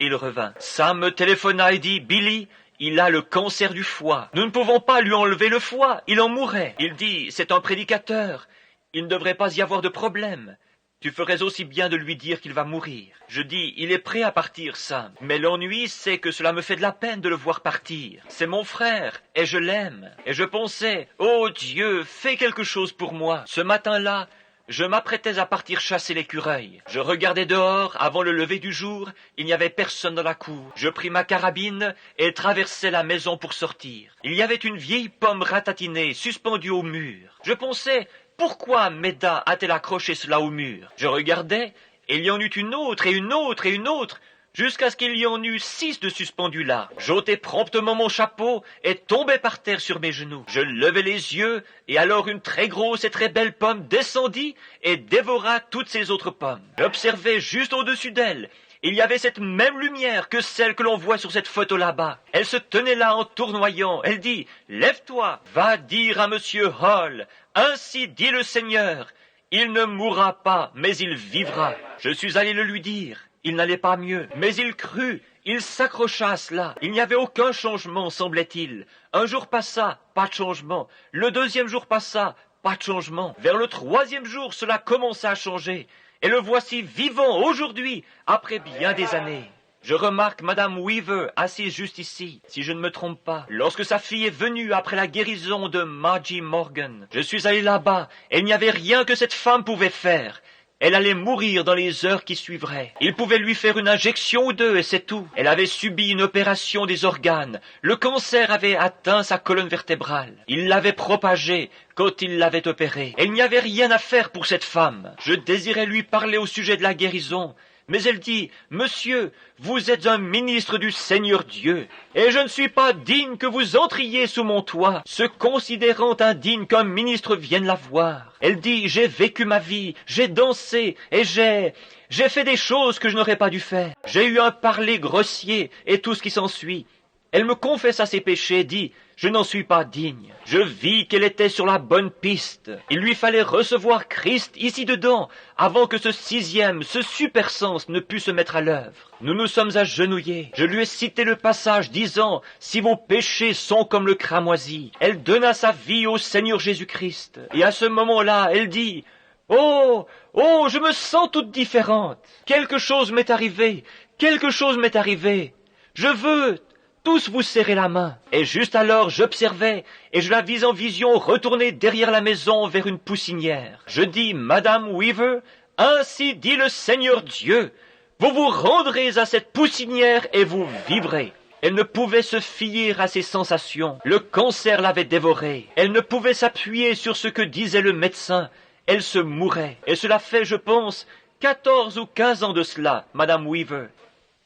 et il revint. Sam me téléphona et dit « Billy, il a le cancer du foie. Nous ne pouvons pas lui enlever le foie. Il en mourrait. » Il dit « C'est un prédicateur. Il ne devrait pas y avoir de problème. Tu ferais aussi bien de lui dire qu'il va mourir. » Je dis « Il est prêt à partir, Sam. Mais l'ennui, c'est que cela me fait de la peine de le voir partir. C'est mon frère, et je l'aime. » Et je pensais « Oh Dieu, fais quelque chose pour moi. » Ce matin-là, Je m'apprêtais à partir chasser l'écureuil. Je regardais dehors, avant le lever du jour, il n'y avait personne dans la cour. Je pris ma carabine et traversai la maison pour sortir. Il y avait une vieille pomme ratatinée suspendue au mur. Je pensais, pourquoi Méda a-t-elle accroché cela au mur? Je regardais, et il y en eut une autre, et une autre, et une autre, jusqu'à ce qu'il y en eût 6 de suspendus là. J'ôtai promptement mon chapeau et tombai par terre sur mes genoux. Je levai les yeux, et alors une très grosse et très belle pomme descendit et dévora toutes ces autres pommes. J'observai juste au-dessus d'elle. Il y avait cette même lumière que celle que l'on voit sur cette photo là-bas. Elle se tenait là en tournoyant. Elle dit, « Lève-toi, va dire à Monsieur Hall, ainsi dit le Seigneur, il ne mourra pas, mais il vivra. » Je suis allé le lui dire. Il n'allait pas mieux, mais il crut, il s'accrocha à cela. Il n'y avait aucun changement, semblait-il. Un jour passa, pas de changement. Le deuxième jour passa, pas de changement. Vers le troisième jour, cela commença à changer. Et le voici vivant aujourd'hui, après bien des années. Je remarque Madame Weaver, assise juste ici, si je ne me trompe pas. Lorsque sa fille est venue après la guérison de Margie Morgan, je suis allé là-bas, et il n'y avait rien que cette femme pouvait faire. Elle allait mourir dans les heures qui suivraient. Il pouvait lui faire une injection ou deux et c'est tout. Elle avait subi une opération des organes. Le cancer avait atteint sa colonne vertébrale. Il l'avait propagé quand il l'avait opérée. Et il n'y avait rien à faire pour cette femme. Je désirais lui parler au sujet de la guérison. Mais elle dit, « Monsieur, vous êtes un ministre du Seigneur Dieu, et je ne suis pas digne que vous entriez sous mon toit, se considérant indigne qu'un ministre vienne la voir. » Elle dit, « J'ai vécu ma vie, j'ai dansé, et j'ai fait des choses que je n'aurais pas dû faire. J'ai eu un parler grossier, et tout ce qui s'ensuit. » Elle me confessa ses péchés, dit, « Je n'en suis pas digne. » Je vis qu'elle était sur la bonne piste. Il lui fallait recevoir Christ ici dedans, avant que ce sixième, ce super sens ne pût se mettre à l'œuvre. Nous nous sommes agenouillés. Je lui ai cité le passage disant, « Si vos péchés sont comme le cramoisi. » Elle donna sa vie au Seigneur Jésus-Christ. Et à ce moment-là, elle dit, « Oh, oh, je me sens toute différente. Quelque chose m'est arrivé. Quelque chose m'est arrivé. Je veux tous vous serrer la main. » Et juste alors, j'observais, et je la vis en vision retourner derrière la maison vers une poussinière. Je dis, « Madame Weaver, ainsi dit le Seigneur Dieu, vous vous rendrez à cette poussinière et vous vivrez. » Elle ne pouvait se fier à ses sensations. Le cancer l'avait dévorée. Elle ne pouvait s'appuyer sur ce que disait le médecin. Elle se mourait. Et cela fait, je pense, 14 ou 15 ans de cela, Madame Weaver.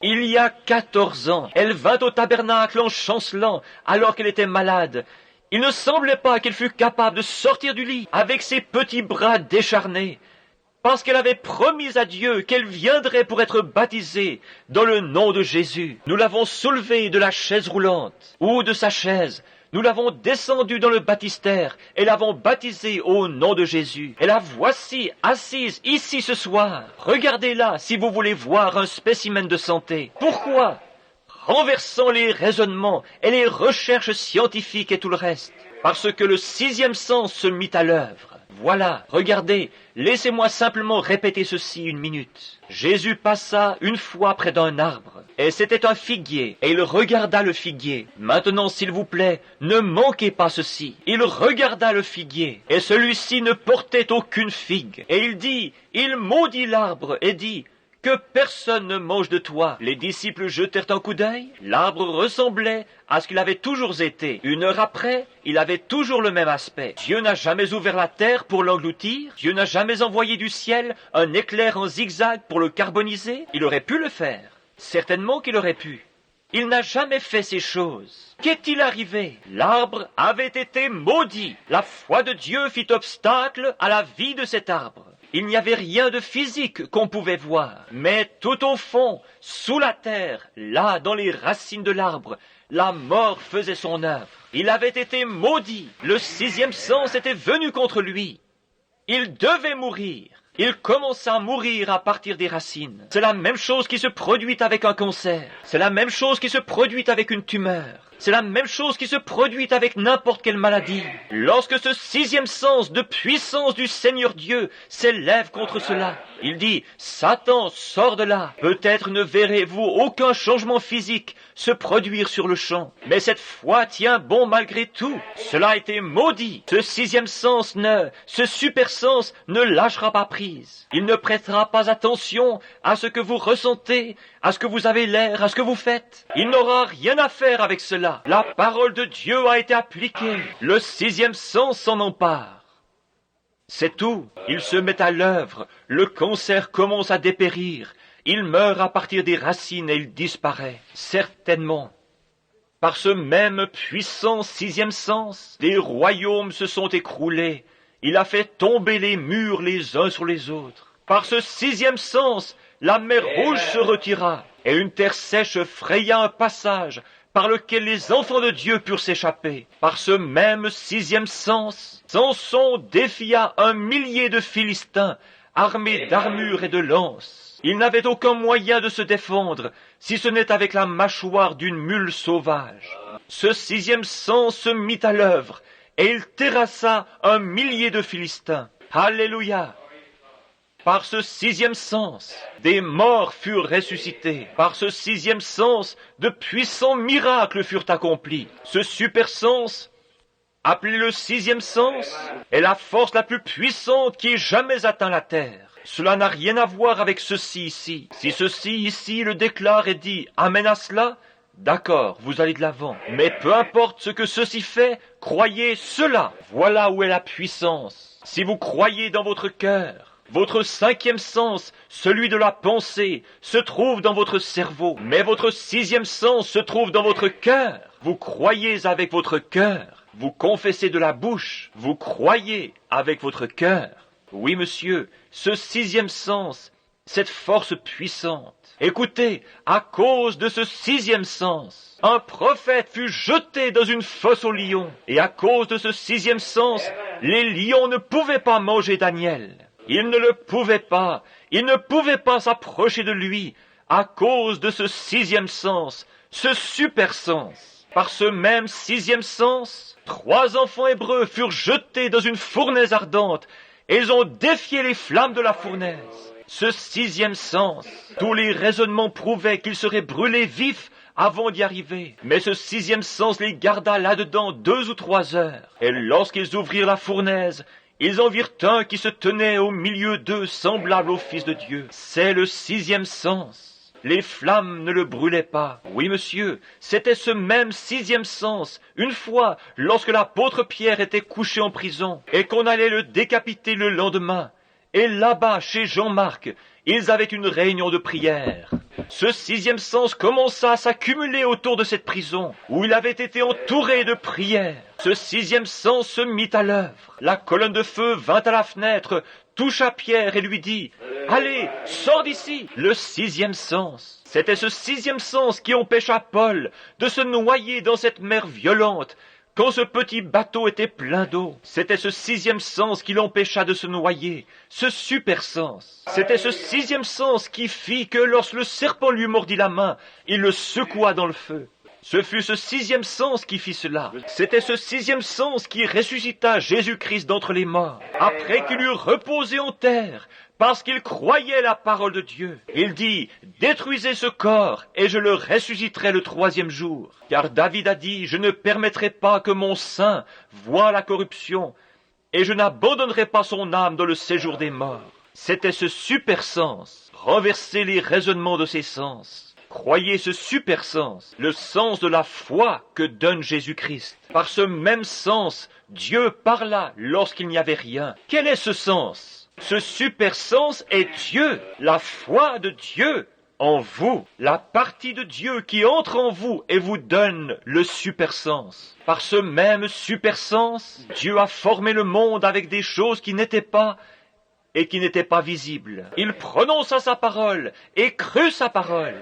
Il y a 14 ans, elle vint au tabernacle en chancelant alors qu'elle était malade. Il ne semblait pas qu'elle fût capable de sortir du lit avec ses petits bras décharnés, parce qu'elle avait promis à Dieu qu'elle viendrait pour être baptisée dans le nom de Jésus. Nous l'avons soulevée de la chaise roulante ou de sa chaise. Nous l'avons descendue dans le baptistère et l'avons baptisée au nom de Jésus. Et la voici assise ici ce soir. Regardez-la si vous voulez voir un spécimen de santé. Pourquoi? Renversant les raisonnements et les recherches scientifiques et tout le reste. Parce que le sixième sens se mit à l'œuvre. Voilà, regardez, laissez-moi simplement répéter ceci une minute. Jésus passa une fois près d'un arbre, et c'était un figuier, et il regarda le figuier. Maintenant, s'il vous plaît, ne manquez pas ceci. Il regarda le figuier, et celui-ci ne portait aucune figue. Et il maudit l'arbre, et dit, « Que personne ne mange de toi. » Les disciples jetèrent un coup d'œil. L'arbre ressemblait à ce qu'il avait toujours été. Une heure après, il avait toujours le même aspect. Dieu n'a jamais ouvert la terre pour l'engloutir. Dieu n'a jamais envoyé du ciel un éclair en zigzag pour le carboniser. Il aurait pu le faire. Certainement qu'il aurait pu. Il n'a jamais fait ces choses. Qu'est-il arrivé? L'arbre avait été maudit. La foi de Dieu fit obstacle à la vie de cet arbre. Il n'y avait rien de physique qu'on pouvait voir. Mais tout au fond, sous la terre, là, dans les racines de l'arbre, la mort faisait son œuvre. Il avait été maudit. Le sixième sens était venu contre lui. Il devait mourir. Il commença à mourir à partir des racines. C'est la même chose qui se produit avec un cancer. C'est la même chose qui se produit avec une tumeur. C'est la même chose qui se produit avec n'importe quelle maladie. Lorsque ce sixième sens de puissance du Seigneur Dieu s'élève contre cela, il dit, Satan, sors de là. Peut-être ne verrez-vous aucun changement physique se produire sur le champ, mais cette foi tient bon malgré tout. Cela a été maudit. Ce sixième sens ce super sens ne lâchera pas prise. Il ne prêtera pas attention à ce que vous ressentez, à ce que vous avez l'air, à ce que vous faites. Il n'aura rien à faire avec cela. La parole de Dieu a été appliquée. Le sixième sens s'en empare. C'est tout. Il se met à l'œuvre. Le cancer commence à dépérir. Il meurt à partir des racines et il disparaît. Certainement. Par ce même puissant sixième sens, des royaumes se sont écroulés. Il a fait tomber les murs les uns sur les autres. Par ce sixième sens, la mer Rouge se retira, et une terre sèche fraya un passage par lequel les enfants de Dieu purent s'échapper. Par ce même sixième sens, Samson défia 1 millier de Philistins, armés d'armures et de lances. Il n'avait aucun moyen de se défendre, si ce n'est avec la mâchoire d'une mule sauvage. Ce sixième sens se mit à l'œuvre, et il terrassa 1 millier de Philistins. Alléluia! Par ce sixième sens, des morts furent ressuscités. Par ce sixième sens, de puissants miracles furent accomplis. Ce super sens, appelé le sixième sens, est la force la plus puissante qui ait jamais atteint la terre. Cela n'a rien à voir avec ceci ici. Si ceci ici le déclare et dit « Amen à cela », d'accord, vous allez de l'avant. Mais peu importe ce que ceci fait, croyez cela. Voilà où est la puissance. Si vous croyez dans votre cœur, votre cinquième sens, celui de la pensée, se trouve dans votre cerveau. Mais votre sixième sens se trouve dans votre cœur. Vous croyez avec votre cœur. Vous confessez de la bouche. Vous croyez avec votre cœur. Oui, monsieur, ce sixième sens, cette force puissante. Écoutez, à cause de ce sixième sens, un prophète fut jeté dans une fosse aux lions. Et à cause de ce sixième sens, les lions ne pouvaient pas manger Daniel. Ils ne le pouvaient pas. Ils ne pouvaient pas s'approcher de lui à cause de ce sixième sens, ce super sens. Par ce même sixième sens, 3 enfants hébreux furent jetés dans une fournaise ardente et ils ont défié les flammes de la fournaise. Ce sixième sens, tous les raisonnements prouvaient qu'ils seraient brûlés vifs avant d'y arriver. Mais ce sixième sens les garda là-dedans 2 ou 3 heures. Et lorsqu'ils ouvrirent la fournaise, ils en virent un qui se tenait au milieu d'eux, semblable au Fils de Dieu. C'est le sixième sens. Les flammes ne le brûlaient pas. Oui, monsieur, c'était ce même sixième sens, une fois, lorsque l'apôtre Pierre était couché en prison, et qu'on allait le décapiter le lendemain. Et là-bas, chez Jean-Marc, ils avaient une réunion de prière. Ce sixième sens commença à s'accumuler autour de cette prison, où il avait été entouré de prières. Ce sixième sens se mit à l'œuvre. La colonne de feu vint à la fenêtre, toucha Pierre et lui dit « Allez, sors d'ici !» Le sixième sens. C'était ce sixième sens qui empêcha Paul de se noyer dans cette mer violente, quand ce petit bateau était plein d'eau. C'était ce sixième sens qui l'empêcha de se noyer, ce super sens. C'était ce sixième sens qui fit que lorsque le serpent lui mordit la main, il le secoua dans le feu. Ce fut ce sixième sens qui fit cela. C'était ce sixième sens qui ressuscita Jésus-Christ d'entre les morts, après qu'il eut reposé en terre, parce qu'il croyait la parole de Dieu. Il dit, détruisez ce corps, et je le ressusciterai le 3e jour. Car David a dit, je ne permettrai pas que mon sein voie la corruption, et je n'abandonnerai pas son âme dans le séjour des morts. C'était ce super sens. Renverser les raisonnements de ces sens. Croyez ce super sens, le sens de la foi que donne Jésus-Christ. Par ce même sens, Dieu parla lorsqu'il n'y avait rien. Quel est ce sens? Ce super sens est Dieu, la foi de Dieu en vous, la partie de Dieu qui entre en vous et vous donne le super sens. Par ce même super sens, Dieu a formé le monde avec des choses qui n'étaient pas et qui n'étaient pas visibles. Il prononça sa parole et crut sa parole.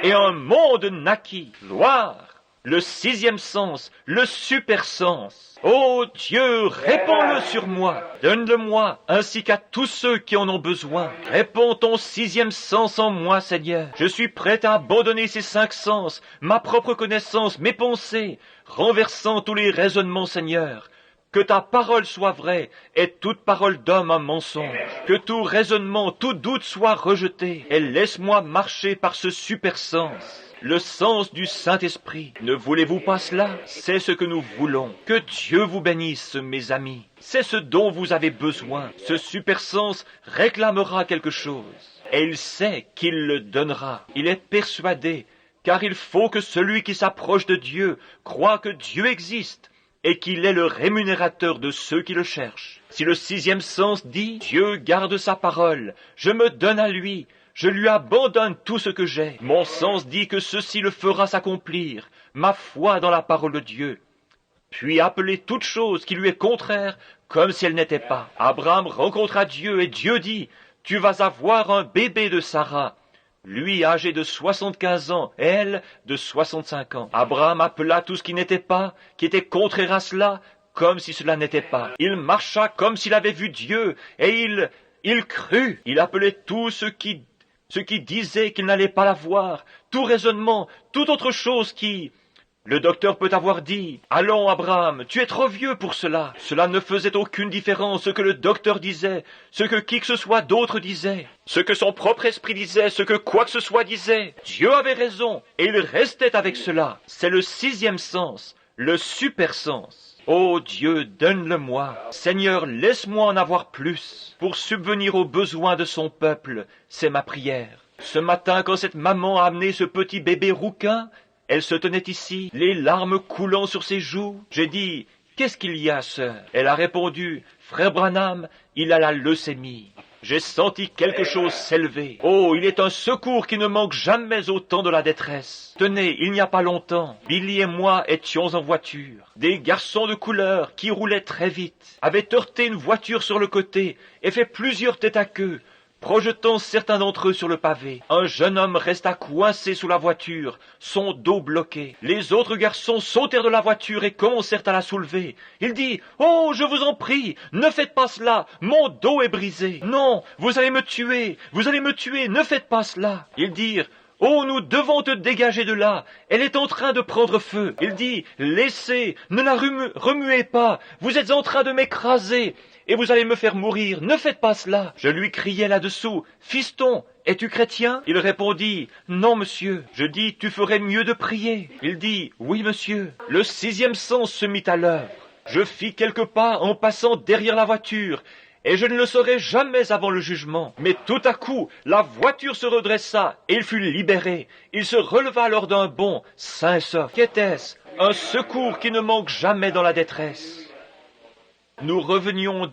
Et un monde naquit. Gloire! le sixième sens, le super sens. Ô Dieu, répands-le sur moi, donne-le-moi, ainsi qu'à tous ceux qui en ont besoin. Répands ton sixième sens en moi, Seigneur. Je suis prêt à abandonner ces cinq sens, ma propre connaissance, mes pensées, renversant tous les raisonnements, Seigneur. Que ta parole soit vraie, et toute parole d'homme un mensonge. Que tout raisonnement, tout doute soit rejeté, et laisse-moi marcher par ce super sens. Le sens du Saint-Esprit. Ne voulez-vous pas cela? C'est ce que nous voulons. Que Dieu vous bénisse, mes amis. C'est ce dont vous avez besoin. Ce super sens réclamera quelque chose. Et il sait qu'il le donnera. Il est persuadé, car il faut que celui qui s'approche de Dieu croie que Dieu existe et qu'il est le rémunérateur de ceux qui le cherchent. Si le sixième sens dit « Dieu garde sa parole, je me donne à lui, je lui abandonne tout ce que j'ai », mon sens dit que ceci le fera s'accomplir, ma foi dans la parole de Dieu. Puis appeler toute chose qui lui est contraire comme si elle n'était pas. Abraham rencontra Dieu et Dieu dit « Tu vas avoir un bébé de Sarah ». Lui âgé de 75 ans, elle de 65 ans. Abraham appela tout ce qui n'était pas, qui était contraire à cela, comme si cela n'était pas. Il marcha comme s'il avait vu Dieu, et il crut. Il appelait tout ce qui disait qu'il n'allait pas la voir, tout raisonnement, toute autre chose qui... Le docteur peut avoir dit « Allons, Abraham, tu es trop vieux pour cela ». Cela ne faisait aucune différence, ce que le docteur disait, ce que qui que ce soit d'autre disait, ce que son propre esprit disait, ce que quoi que ce soit disait. Dieu avait raison, et il restait avec cela. C'est le sixième sens, le super sens. Ô Dieu, donne-le-moi. Seigneur, laisse-moi en avoir plus, pour subvenir aux besoins de son peuple. C'est ma prière. Ce matin, quand cette maman a amené ce petit bébé rouquin, elle se tenait ici, les larmes coulant sur ses joues. J'ai dit, « Qu'est-ce qu'il y a, sœur ?» Elle a répondu, « Frère Branham, il a la leucémie. » J'ai senti quelque chose s'élever. Oh, il est un secours qui ne manque jamais au temps de la détresse. Tenez, il n'y a pas longtemps, Billy et moi étions en voiture. Des garçons de couleur qui roulaient très vite avaient heurté une voiture sur le côté et fait plusieurs têtes à queue, projetant certains d'entre eux sur le pavé. Un jeune homme resta coincé sous la voiture, son dos bloqué. Les autres garçons sautèrent de la voiture et commencèrent à la soulever. Il dit « Oh, je vous en prie, ne faites pas cela, mon dos est brisé. Non, vous allez me tuer, ne faites pas cela. » Ils dirent « Oh, nous devons te dégager de là, elle est en train de prendre feu. » Il dit « Laissez, ne la remuez pas, vous êtes en train de m'écraser. » Et vous allez me faire mourir, ne faites pas cela. Je lui criai là-dessous, « Fiston, es-tu chrétien ?» Il répondit, « Non, monsieur. » Je dis, « Tu ferais mieux de prier. » Il dit, « Oui, monsieur. » Le sixième sens se mit à l'œuvre. Je fis quelques pas en passant derrière la voiture, et je ne le saurai jamais avant le jugement. Mais tout à coup, la voiture se redressa, et il fut libéré. Il se releva alors d'un bond, sain et sauf. Qu'était-ce? Un secours qui ne manque jamais dans la détresse. Nous revenions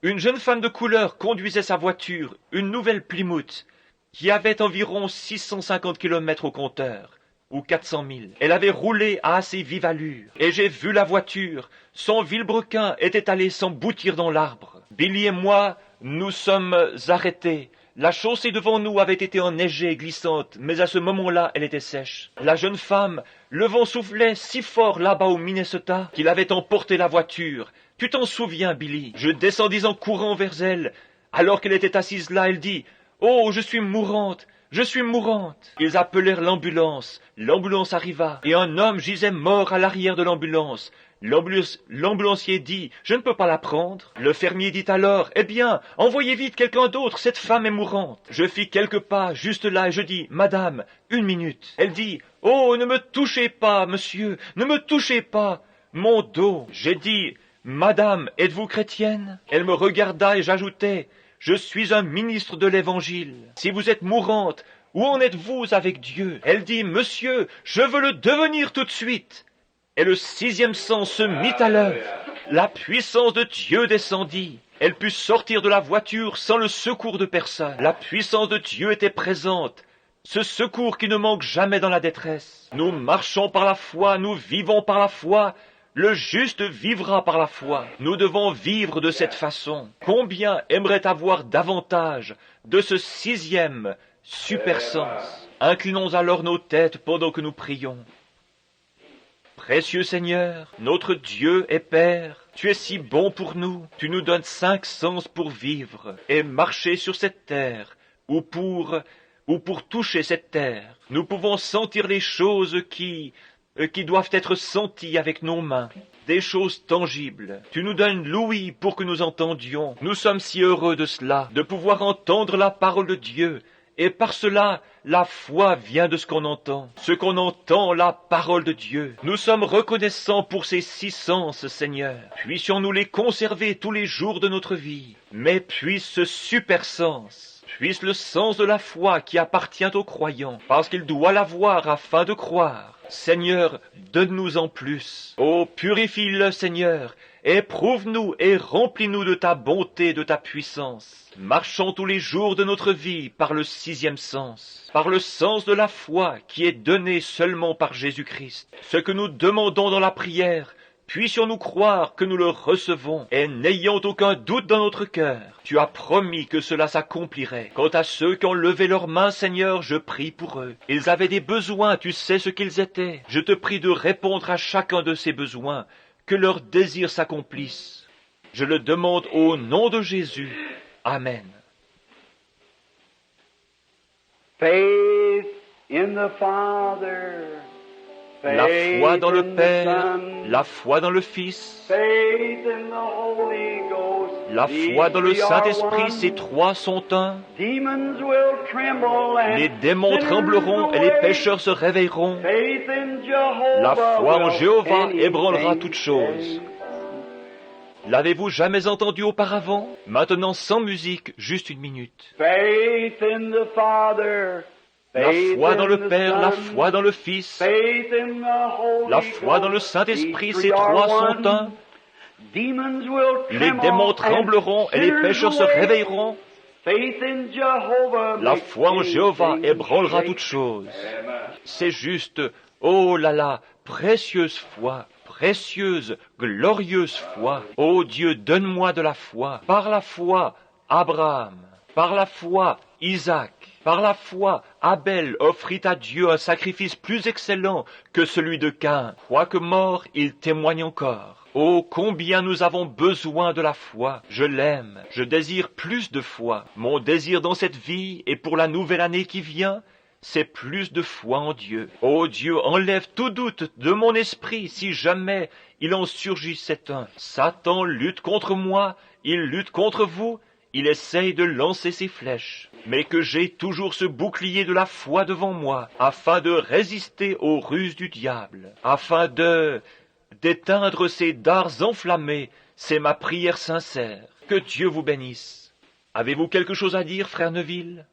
Une jeune femme de couleur conduisait sa voiture, une nouvelle Plymouth, qui avait environ 650 km au compteur, ou 400 000. Elle avait roulé à assez vive allure, et j'ai vu la voiture. Son vilebrequin était allé s'emboutir dans l'arbre. Billy et moi, nous sommes arrêtés. La chaussée devant nous avait été enneigée et glissante, mais à ce moment-là, elle était sèche. La jeune femme, le vent soufflait si fort là-bas au Minnesota qu'il avait emporté la voiture. Tu t'en souviens, Billy? Je descendis en courant vers elle. Alors qu'elle était assise là, elle dit « Oh, je suis mourante, je suis mourante !» Ils appelèrent l'ambulance. L'ambulance arriva, et un homme gisait mort à l'arrière de l'ambulance. L'ambulancier dit « Je ne peux pas la prendre. » Le fermier dit alors « Eh bien, envoyez vite quelqu'un d'autre, cette femme est mourante. » Je fis quelques pas juste là et je dis « Madame, 1 minute. » Elle dit « Oh, ne me touchez pas, monsieur, ne me touchez pas. » Mon dos. J'ai dit « Madame, êtes-vous chrétienne ?» Elle me regarda et j'ajoutai « Je suis un ministre de l'Évangile. Si vous êtes mourante, où en êtes-vous avec Dieu ?» Elle dit « Monsieur, je veux le devenir tout de suite. » Et le sixième sens se mit à l'œuvre. La puissance de Dieu descendit. Elle put sortir de la voiture sans le secours de personne. La puissance de Dieu était présente. Ce secours qui ne manque jamais dans la détresse. Nous marchons par la foi, nous vivons par la foi. Le juste vivra par la foi. Nous devons vivre de cette façon. Combien aimerait avoir davantage de ce sixième super sens? Inclinons alors nos têtes pendant que nous prions. Précieux Seigneur, notre Dieu et Père, tu es si bon pour nous, tu nous donnes 5 sens pour vivre et marcher sur cette terre, ou pour toucher cette terre. Nous pouvons sentir les choses qui doivent être senties avec nos mains. Des choses tangibles. Tu nous donnes l'ouïe pour que nous entendions. Nous sommes si heureux de cela, de pouvoir entendre la parole de Dieu. Et par cela, la foi vient de ce qu'on entend. Ce qu'on entend, la parole de Dieu. Nous sommes reconnaissants pour ces 6 sens, Seigneur. Puissions-nous les conserver tous les jours de notre vie. Mais puisse ce super sens, puisse le sens de la foi qui appartient aux croyants, parce qu'il doit l'avoir afin de croire. Seigneur, donne-nous en plus. Oh, purifie-le, Seigneur, éprouve-nous et remplis-nous de ta bonté et de ta puissance. Marchons tous les jours de notre vie par le 6e sens, par le sens de la foi qui est donné seulement par Jésus-Christ. Ce que nous demandons dans la prière, puissions-nous croire que nous le recevons, et n'ayant aucun doute dans notre cœur. Tu as promis que cela s'accomplirait. Quant à ceux qui ont levé leurs mains, Seigneur, je prie pour eux. Ils avaient des besoins, tu sais ce qu'ils étaient. Je te prie de répondre à chacun de ces besoins, que leurs désirs s'accomplissent. Je le demande au nom de Jésus. Amen. Faith in the Father. La foi dans le Père, la foi dans le Fils, la foi dans le Saint-Esprit, ces 3 sont un. Les démons trembleront et les pécheurs se réveilleront. La foi en Jéhovah ébranlera toutes choses. L'avez-vous jamais entendu auparavant? Maintenant sans musique, juste 1 minute. La foi dans le Père, la foi dans le Fils, la foi dans le Saint-Esprit, ces 3 sont un. Les démons trembleront et les pécheurs se réveilleront. La foi en Jéhovah ébranlera toutes choses. C'est juste, oh là là, précieuse foi, précieuse, glorieuse foi. Oh Dieu, donne-moi de la foi. Par la foi, Abraham. Par la foi, Isaac. Par la foi, Abel offrit à Dieu un sacrifice plus excellent que celui de Caïn. Quoique mort, il témoigne encore. Oh, combien nous avons besoin de la foi. Je l'aime. Je désire plus de foi. Mon désir dans cette vie et pour la nouvelle année qui vient, c'est plus de foi en Dieu. Oh Dieu, enlève tout doute de mon esprit si jamais il en surgissait un. Satan lutte contre moi, il lutte contre vous. Il essaye de lancer ses flèches, mais que j'ai toujours ce bouclier de la foi devant moi, afin de résister aux ruses du diable, afin d'éteindre ces dards enflammés. C'est ma prière sincère. Que Dieu vous bénisse. Avez-vous quelque chose à dire, frère Neville?